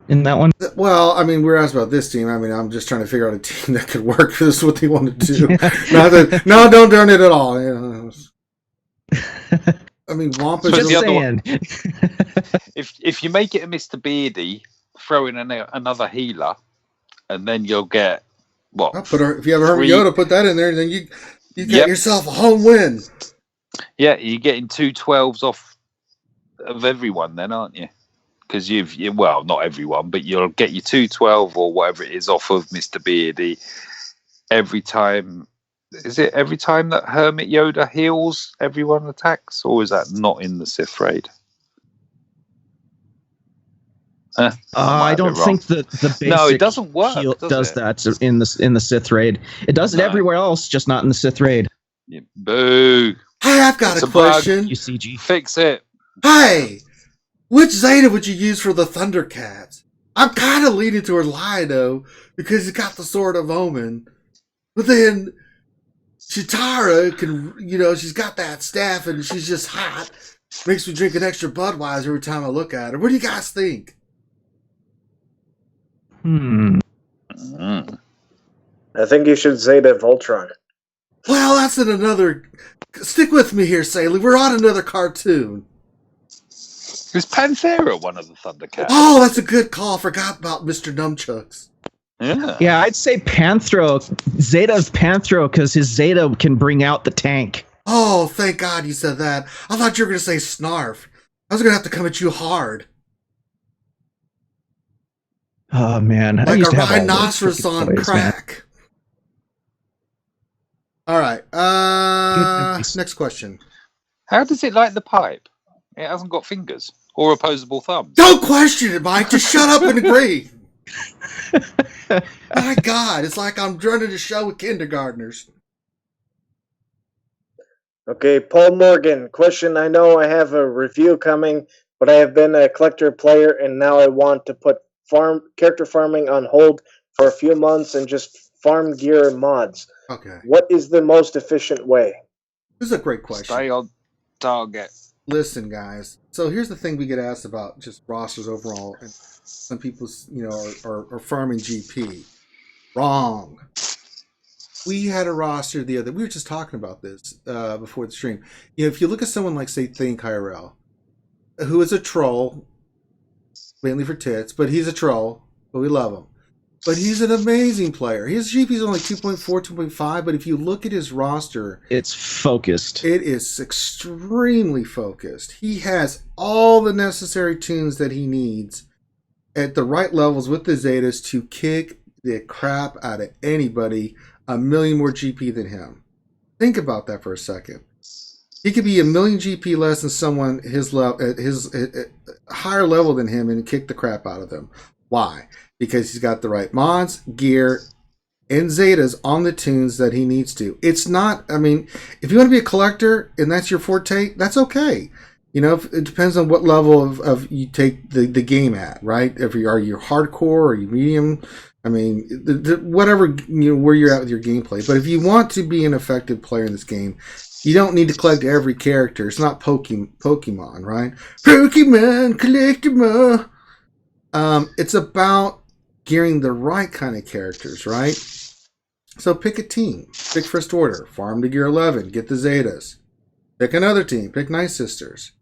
in that one? Well, I mean, we're asked about this team. I mean, I'm just trying to figure out a team that could work. This is what they want to do. No, don't turn it at all. I mean, Wampa's just saying. If you make it a Mr. Beardy, throw in another healer, and then you'll get what? If you have a Herman Yoda, put that in there, and then you get yourself a home win. Yeah, you're getting 2 12s off of everyone, then, aren't you? Because well, not everyone, but you'll get your 2 12 or whatever it is off of Mr. Beardy every time. Is it every time that Hermit Yoda heals, everyone attacks, or is that not in the Sith raid? I don't think that the basic it doesn't work. Does that in the Sith raid? It does it everywhere else, just not in the Sith raid. Yeah, boo! Hey, I've got a question. UCG, fix it. Hey, which Zeta would you use for the Thundercats? I'm kind of leaning toward Lido because he's got the Sword of Omen, but then Chitara can, she's got that staff and she's just hot. Makes me drink an extra Budweiser every time I look at her. What do you guys think? I think you should Zeta Voltron. Well, that's in another... Stick with me here, Saley. We're on another cartoon. Is Panthera one of the Thundercats? Oh, that's a good call. Forgot about Mr. Numchucks. Yeah, I'd say Panthro. Zeta's Panthro because his Zeta can bring out the tank. Oh, thank God you said that. I thought you were going to say Snarf. I was going to have to come at you hard. Oh, man. Like a rhinoceros on crack. Man. All right. Next question. How does it like the pipe? It hasn't got fingers or opposable thumbs. Don't question it, Mike. Just shut up and agree. My God, it's like I'm running a show with kindergartners. Okay, Paul Morgan. Question, I know I have a review coming, but I have been a collector player, and now I want to put character farming on hold for a few months and just farm gear and mods. Okay. What is the most efficient way? This is a great question. Stay on target. Listen, guys. So here's the thing we get asked about just rosters overall, and some people, are farming GP. Wrong. We had a roster we were just talking about this before the stream. If you look at someone like, say, Think IRL, who is a troll, mainly for tits, but he's a troll, but we love him. But he's an amazing player. His GP is only 2.4, 2.5, but if you look at his roster... It's focused. It is extremely focused. He has all the necessary tunes that he needs at the right levels with the Zetas to kick the crap out of anybody, a million more GP than him. Think about that for a second. He could be a million GP less than someone his higher level than him and kick the crap out of them. Why? Because he's got the right mods, gear, and Zetas on the tunes that he needs to. It's not, if you want to be a collector and that's your forte, that's okay. It depends on what level of you take the game at, right? Are you hardcore or are you medium? Whatever, where you're at with your gameplay. But if you want to be an effective player in this game, you don't need to collect every character. It's not Pokemon, right? Pokemon, collect them all. It's about gearing the right kind of characters, right? So pick a team. Pick First Order. Farm to gear 11. Get the Zetas. Pick another team. Pick Night Sisters.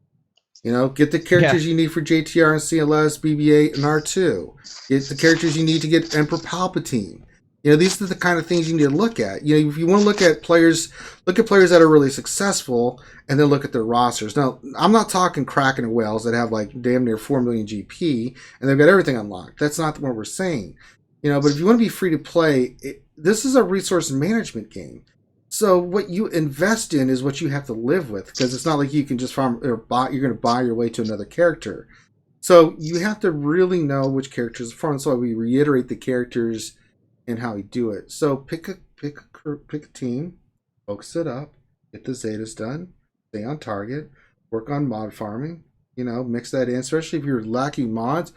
Get the characters you need for JTR and CLS, BB-8, and R2. Get the characters you need to get Emperor Palpatine. These are the kind of things you need to look at. If you want to look at players that are really successful, and then look at their rosters. Now, I'm not talking Kraken and Whales that have like damn near 4 million GP, and they've got everything unlocked. That's not what we're saying. But if you want to be free to play, this is a resource management game. So what you invest in is what you have to live with, because it's not like you can just farm or buy. You're going to buy your way to another character. So you have to really know which characters to farm. So we reiterate the characters and how we do it. So pick a team, focus it up, get the Zetas done, stay on target, work on mod farming. Mix that in, especially if you're lacking mods.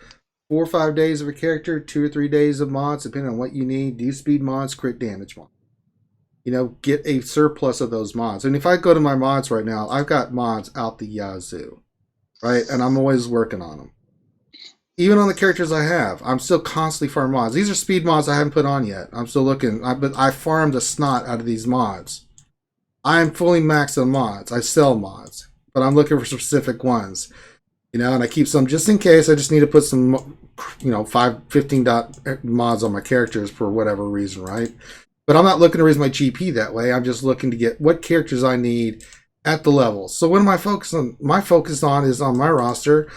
4 or 5 days of a character, 2 or 3 days of mods, depending on what you need. Do speed mods, crit damage mods. Get a surplus of those mods. And if I go to my mods right now, I've got mods out the yazoo, right? And I'm always working on them. Even on the characters I have, I'm still constantly farming mods. These are speed mods I haven't put on yet. I'm still looking, but I farmed the snot out of these mods. I'm fully maxed on mods. I sell mods, but I'm looking for specific ones. And I keep some just in case. I just need to put some, 15 mods on my characters for whatever reason, right? But I'm not looking to raise my GP that way. I'm just looking to get what characters I need at the level. So what am I focused on? My focus is on my roster.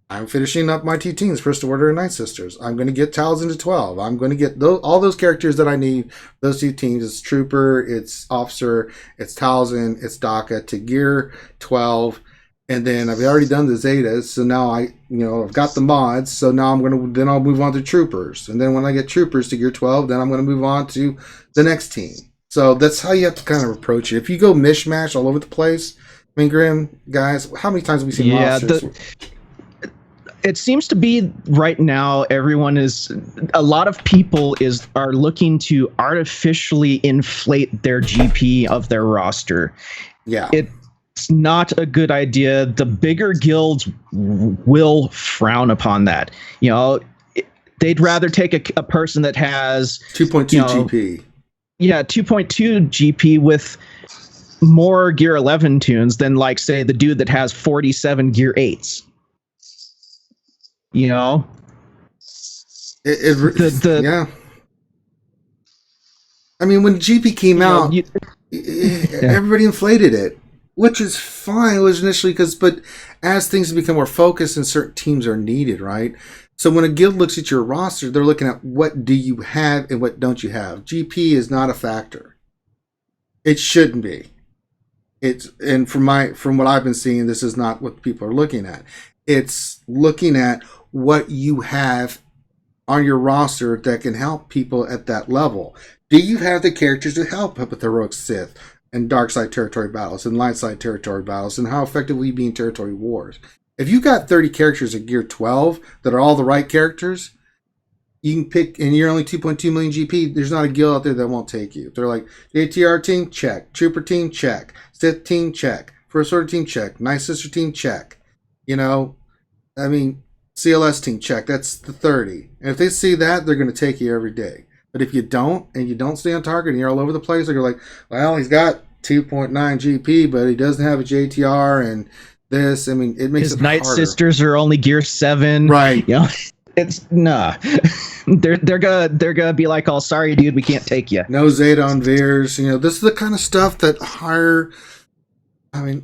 I'm finishing up my T-Teams, First Order and Night Sisters. I'm going to get Talzin to 12. I'm going to get all those characters that I need. Those 2 teams. It's Trooper, it's Officer, it's Talzin, it's DACA to gear 12. And then I've already done the Zetas, so now I've got the mods. So now I'll move on to Troopers, and then when I get Troopers to gear 12, then I'm going to move on to the next team. So that's how you have to kind of approach it. If you go mishmash all over the place, Grim guys, how many times have we seen monsters? It seems to be right now. A lot of people are looking to artificially inflate their GP of their roster. Yeah. It's not a good idea. The bigger guilds will frown upon that. They'd rather take a person that has 2.2 GP. Yeah, 2.2 GP with more Gear 11 tunes than, like, say, the dude that has 47 Gear 8s. Yeah. I mean, when GP came out, everybody inflated it. Which is fine. It was initially but as things become more focused and certain teams are needed, right? So when a guild looks at your roster, they're looking at what do you have and what don't you have. GP is not a factor. It shouldn't be. And from what I've been seeing, this is not what people are looking at. It's looking at what you have on your roster that can help people at that level. Do you have the characters to help with Heroic Sith and dark side territory battles and light side territory battles, and how effectively be in territory wars? If you got 30 characters at gear 12 that are all the right characters, you can pick, and you're only 2.2 million GP, there's not a guild out there that won't take you. They're like, JTR team, check. Trooper team, check. Sith team, check. First Order team, check. Night Sister team, check. CLS team, check. That's the 30. And if they see that, they're going to take you every day. But if you don't, and you don't stay on target, and you're all over the place, they're like, well, he's got 2.9 GP, but he doesn't have a JTR and this. It makes it Night harder. Sisters are only Gear 7. Right. It's nah. they're gonna be like, oh, sorry, dude, we can't take you. No Zeta on Veers. This is the kind of stuff that higher.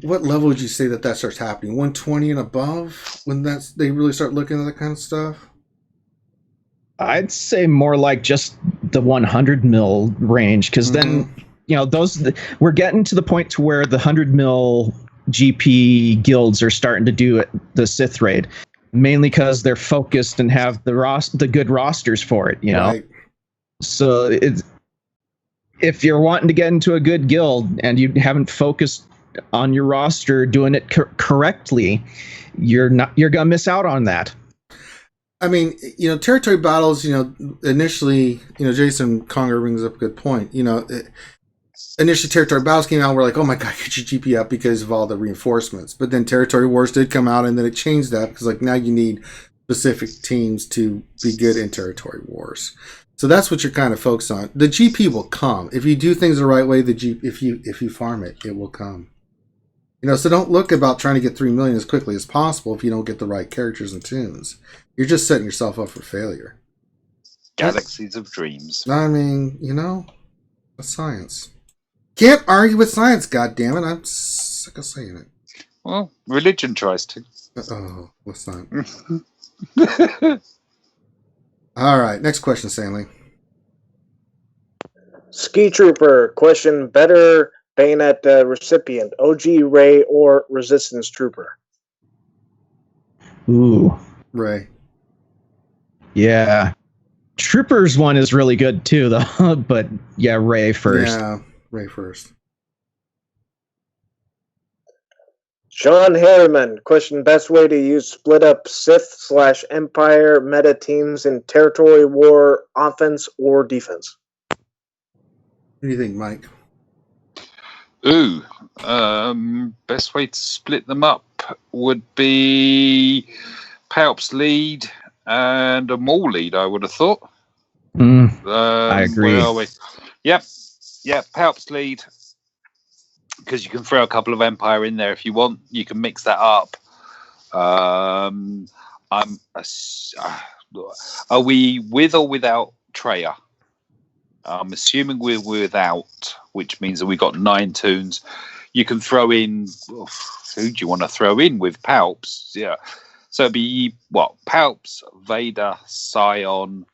What level would you say that starts happening? 120 and above, when they really start looking at that kind of stuff? I'd say more like just the 100 mil range, because then we're getting to the point to where the 100 mil GP guilds are starting to do the Sith raid, mainly because they're focused and have the good rosters for it. Right. So if you're wanting to get into a good guild and you haven't focused on your roster doing it correctly, you're gonna miss out on that. Territory battles, initially, Jason Conger brings up a good point. Initially territory battles came out, we're like, oh my god, get your GP up because of all the reinforcements. But then territory wars did come out, and then it changed that because now you need specific teams to be good in territory wars. So that's what you're kind of focused on. The GP will come if you do things the right way. If you farm it, it will come. So don't look about trying to get 3 million as quickly as possible if you don't get the right characters and tunes. You're just setting yourself up for failure. Galaxies of dreams. I mean, that's science. Can't argue with science, goddammit. I'm sick of saying it. Well, religion tries to. Oh, let's not. All right, next question, Stanley. Ski Trooper, question, better bayonet recipient, OG Ray or Resistance Trooper? Ooh. Ray. Yeah. Troopers one is really good too, though. But yeah, Ray first. Yeah, Ray first. Sean Harriman, question, best way to use split up Sith/Empire meta teams in territory war offense or defense? What do you think, Mike? Ooh, best way to split them up would be Palp's lead and a Maul lead, I would have thought. I agree. Where are we? Yep, Palp's lead. Because you can throw a couple of Empire in there if you want. You can mix that up. Are we with or without Treya? I'm assuming we're without, which means that we've got 9 tunes. You can throw in... Who do you want to throw in with Palps? Yeah. So it'd be, what? Palps, Vader, Scion...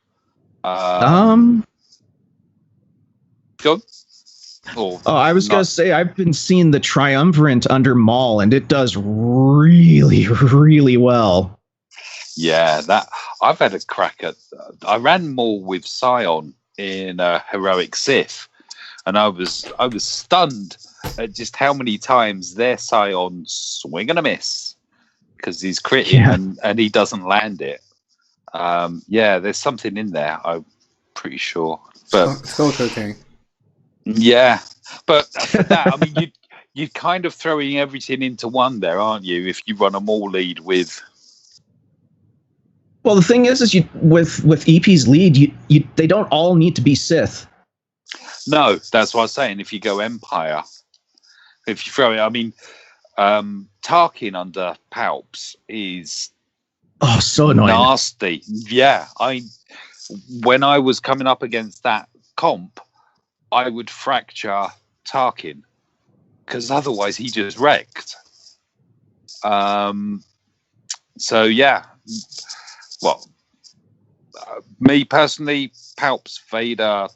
Go on. I was going to say, I've been seeing the Triumvirate under Maul, and it does really, really well. Yeah, that I've had a crack at. I ran Maul with Scion in Heroic Sith, and I was stunned at just how many times their Scion swing and a miss because he's critting and he doesn't land it. There's something in there. I'm pretty sure, but still cocaine. Yeah, but for that, I mean, you're kind of throwing everything into one there, aren't you? If you run a Maul lead with. Well, the thing is you with EP's lead, they don't all need to be Sith. No, that's what I was saying. If you go Empire, if you throw it, I mean, Tarkin under Palps is so annoying, nasty. Yeah, when I was coming up against that comp, I would fracture Tarkin because otherwise he just wrecked. So yeah, well, me personally, Palps, Vader,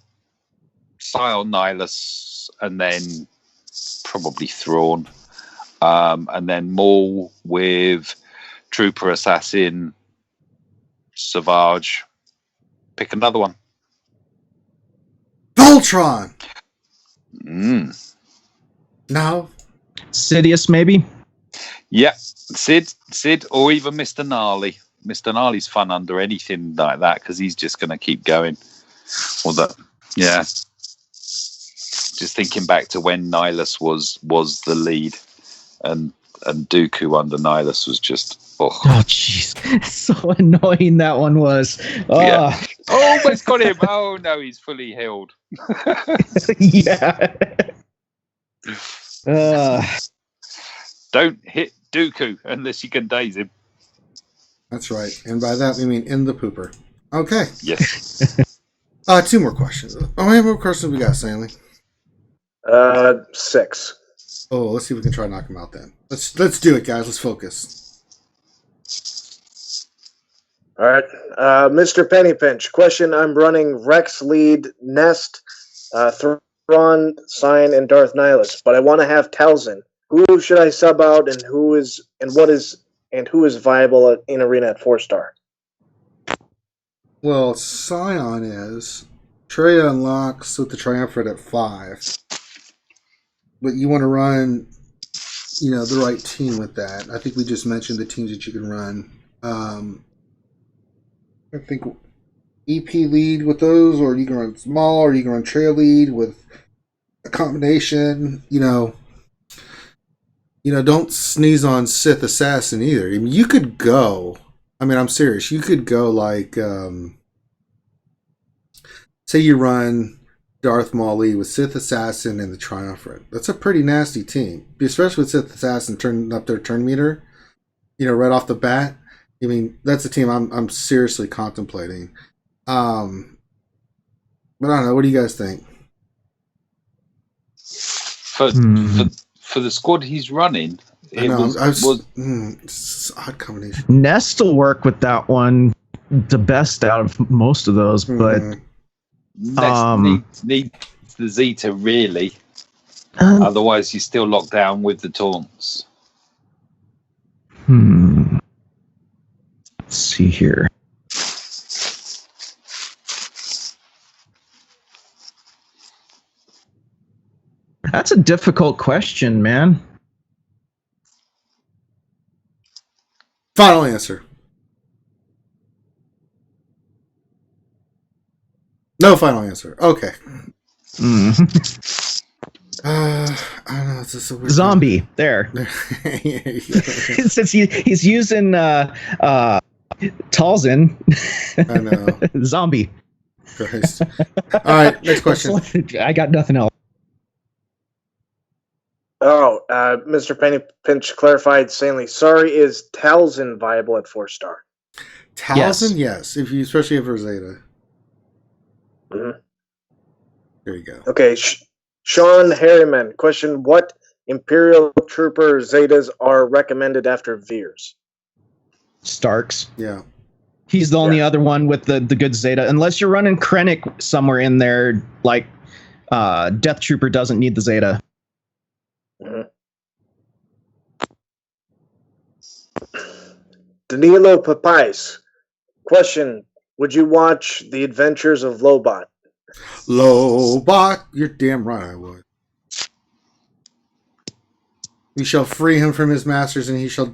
Scion, Nihilus, and then probably Thrawn, and then Maul with Trooper, Assassin, Savage. Pick another one. Voltron. No. Sidious, maybe. Yeah, Sid, or even Mr. Gnarly. Mr. Gnarly's fun under anything like that because he's just going to keep going. Just thinking back to when Nihilus was the lead, and Dooku under Nihilus was just jeez, so annoying that one was. Yeah. Almost got him. Oh no, he's fully healed. Yeah. Don't hit Dooku unless you can daze him. That's right, and by that we mean in the pooper. Okay. Yes. 2 more questions. How many more questions we got, Stanley? 6. Oh, let's see if we can try to knock them out then. Let's do it, guys. Let's focus. All right. Mr. Pennypinch, question, I'm running Rex lead, Nest, Thrawn, Sign, and Darth Nihilus, but I want to have Talzin. Who should I sub out, and who is viable in Arena at 4-star? Well, Scion is. Treya unlocks with the Triumvirate at 5. But you want to run, the right team with that. I think we just mentioned the teams that you can run. I think EP lead with those, or you can run small, or you can run Treya lead with a combination. Don't sneeze on Sith Assassin either. I mean, you could go. I mean, I'm serious. You could go like, say you run Darth Maul with Sith Assassin and the Triumvirate. That's a pretty nasty team, especially with Sith Assassin turning up their turn meter. Right off the bat. I mean, that's a team I'm seriously contemplating. But I don't know. What do you guys think? For the squad he's running, it's an odd combination. Nest will work with that one the best out of most of those, but Nest needs the Zeta really. Otherwise, he's still locked down with the taunts. Let's see here. That's a difficult question, man. Final answer. No final answer. Okay. I don't know. It's just a weird Zombie. thing. There. Yeah. Since he's using Talzin. I know. Zombie. Christ. All right. Next question. I got nothing else. Oh, Mr. Penny Pinch clarified sanely. Sorry, is Talzin viable at 4-star? Talzin, yes. Especially if you're Zeta. Mm-hmm. There you go. Okay, Sean Harriman, question: what Imperial Trooper Zetas are recommended after Veers? Starks. Yeah. He's the only other one with the good Zeta. Unless you're running Krennic somewhere in there, like Death Trooper doesn't need the Zeta. Mm-hmm. Danilo Papais, question: would you watch The Adventures of Lobot? Lobot, you're damn right I would. We shall free him from his masters, and he shall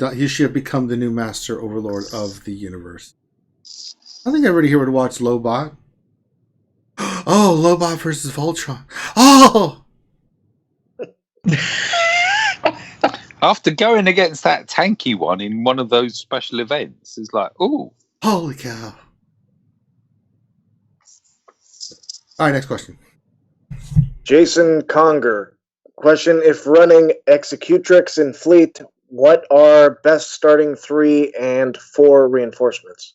become the new master overlord of the universe. I think everybody here would watch Lobot. Oh, Lobot versus Voltron. Oh! After going against that tanky one in one of those special events, it's like, ooh. Holy cow. All right, next question. Jason Conger, question: if running Executrix in Fleet, what are best starting 3 and 4 reinforcements?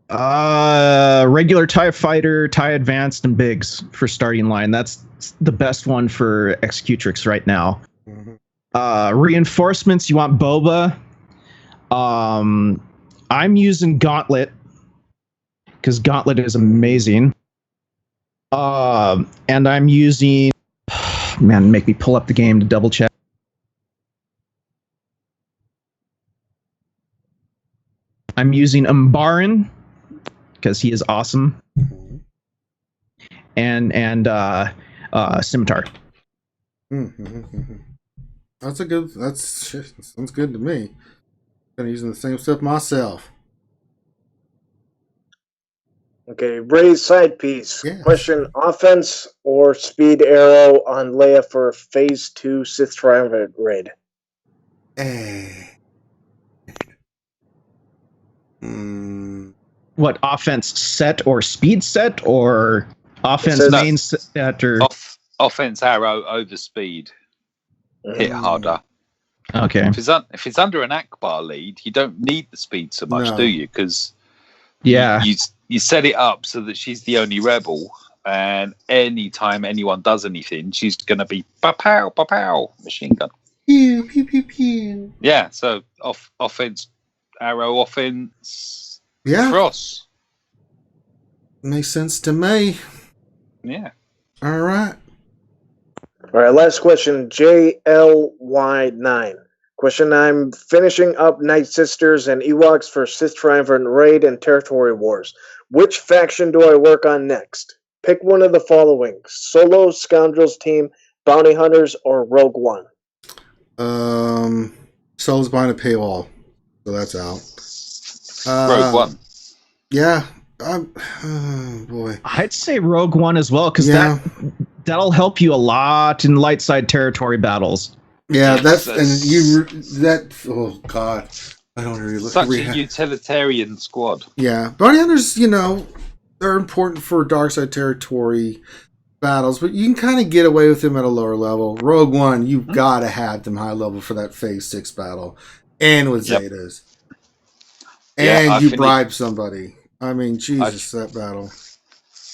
Regular TIE Fighter, TIE Advanced, and Biggs for starting line. That's the best one for Executrix right now. Mm-hmm. Reinforcements, you want Boba. I'm using Gauntlet because Gauntlet is amazing. And I'm using... Man, make me pull up the game to double check. I'm using Umbaran because he is awesome. And Scimitar. That's sounds good to me. I'm using the same stuff myself. Okay, Ray's side piece. Yes. Question: offense or speed arrow on Leia for Phase 2 Sith Triumvirate raid? What, offense set or speed set or offense main set or offense arrow over speed? Hit harder. Okay. If it's under an Akbar lead, you don't need the speed so much, do you? Because you set it up so that she's the only rebel, and anytime anyone does anything, she's going to be pa-pow, pa-pow, machine gun. Pew, pew, pew, pew. Yeah, so offense, arrow, offense, cross. Makes sense to me. Yeah. All right, last question, JLY9. Question: I'm finishing up Night Sisters and Ewoks for Sith Triumvirate Raid and Territory Wars. Which faction do I work on next? Pick one of the following: Solo, Scoundrels Team, Bounty Hunters, or Rogue One. Solo's behind a paywall, so that's out. Rogue One. Yeah. Oh boy. I'd say Rogue One as well, because that'll help you a lot in light side territory battles. Yeah, oh god. I don't really look Such a utilitarian squad. Yeah, bounty hunters, they're important for dark side territory battles, but you can kind of get away with them at a lower level. Rogue One, you've got to have them high level for that Phase 6 battle, and with Zetas. And you bribe somebody. I mean, Jesus, that battle.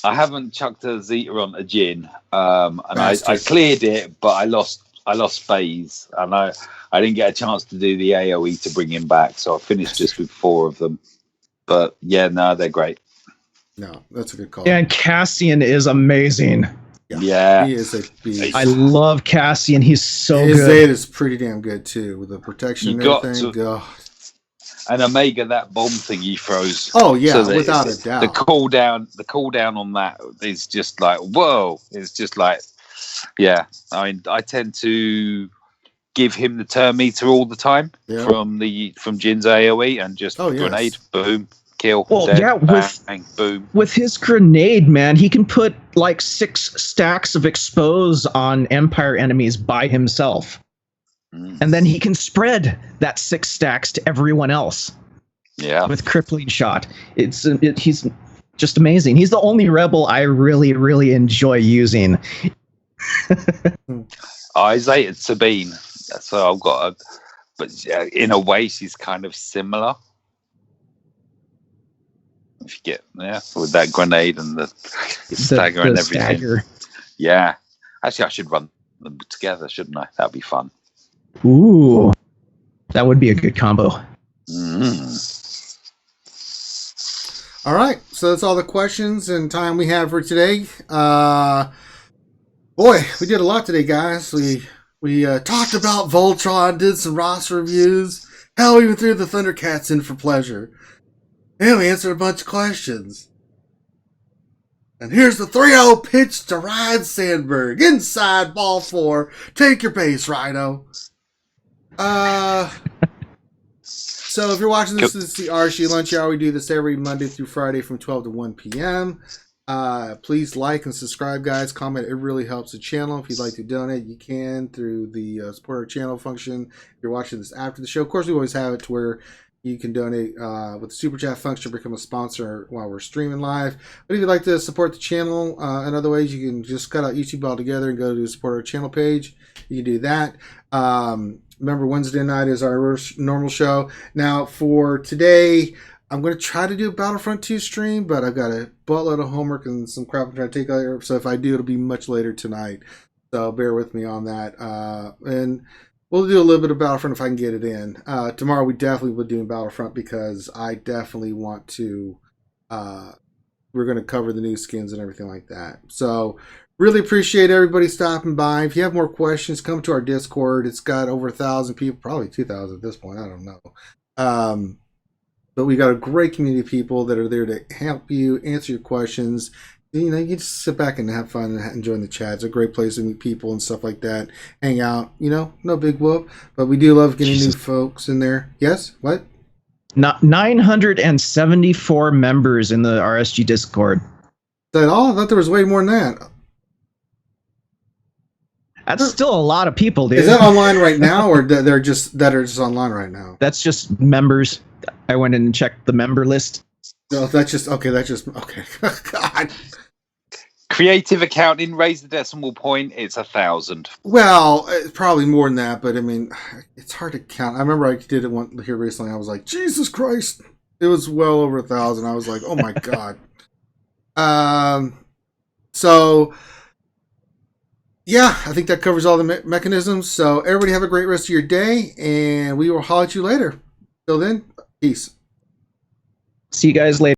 I haven't chucked a Zeta on a Jin, and I cleared it, but I lost phase, and I didn't get a chance to do the AoE to bring him back, so I finished just with 4 of them. But yeah, no, they're great. No, that's a good call. Yeah, and Cassian is amazing. Yeah. He is a beast. I love Cassian. He's so good. His Zeta's pretty damn good too, with the protection and everything. God. And Omega, that bomb thing he throws. Oh yeah, so without a doubt. The cooldown on that is just like, whoa! It's just like, yeah. I mean, I tend to give him the turn meter all the time from Jin's AoE, and just grenade, boom, kill. Well, dead, bang, boom. With his grenade, man, he can put like 6 stacks of expose on Empire enemies by himself. And then he can spread that 6 stacks to everyone else. Yeah. With crippling shot. He's just amazing. He's the only rebel I really, really enjoy using. I hated Sabine. So I've got but in a way she's kind of similar. If you get with that grenade and the stagger and everything. Stagger. Yeah. Actually I should run them together, shouldn't I? That'd be fun. Ooh, that would be a good combo. All right, so that's all the questions and time we have for today. Boy, we did a lot today, guys. We talked about Voltron, did some roster reviews. Hell, we even threw the Thundercats in for pleasure. And we answered a bunch of questions. And here's the 3-0 pitch to Ryan Sandberg. Inside ball 4. Take your base, Rhino. So if you're watching this is the RSG Lunch Hour. We do this every Monday through Friday from 12 to 1 p.m. Please like and subscribe, guys. Comment. It really helps the channel. If you'd like to donate, you can through the support our channel function. If you're watching this after the show, of course, we always have it to where you can donate with the super chat function, become a sponsor while we're streaming live. But if you'd like to support the channel in other ways, you can just cut out YouTube altogether and go to the support our channel page. You can do that. Remember, Wednesday night is our normal show. Now, for today, I'm going to try to do a Battlefront 2 stream, but I've got a buttload of homework and some crap I'm trying to take out here. So if I do, it'll be much later tonight. So bear with me on that. And we'll do a little bit of Battlefront if I can get it in. Tomorrow, we definitely will do Battlefront because I definitely want to. We're going to cover the new skins and everything like that. So really appreciate everybody stopping by. If you have more questions, come to our Discord. It's got over 1,000 people, probably 2,000 at this point. I don't know. But we got a great community of people that are there to help you answer your questions. You can just sit back and have fun and enjoy the chat. It's a great place to meet people and stuff like that. Hang out, no big whoop. But we do love getting new folks in there. Yes? What? Not 974 members in the RSG Discord. Is that all? I thought there was way more than that. That's still a lot of people, dude. Is that online right now, or they're just online right now? That's just members. I went in and checked the member list. No, that's just okay. God. Creative accounting, raise the decimal point. It's 1,000. Well, it's probably more than that, but I mean, it's hard to count. I remember I did it one here recently. I was like, Jesus Christ! It was well over 1,000. I was like, oh my God. So. Yeah, I think that covers all the mechanisms. So everybody have a great rest of your day, and we will holler at you later. Till then, peace. See you guys later.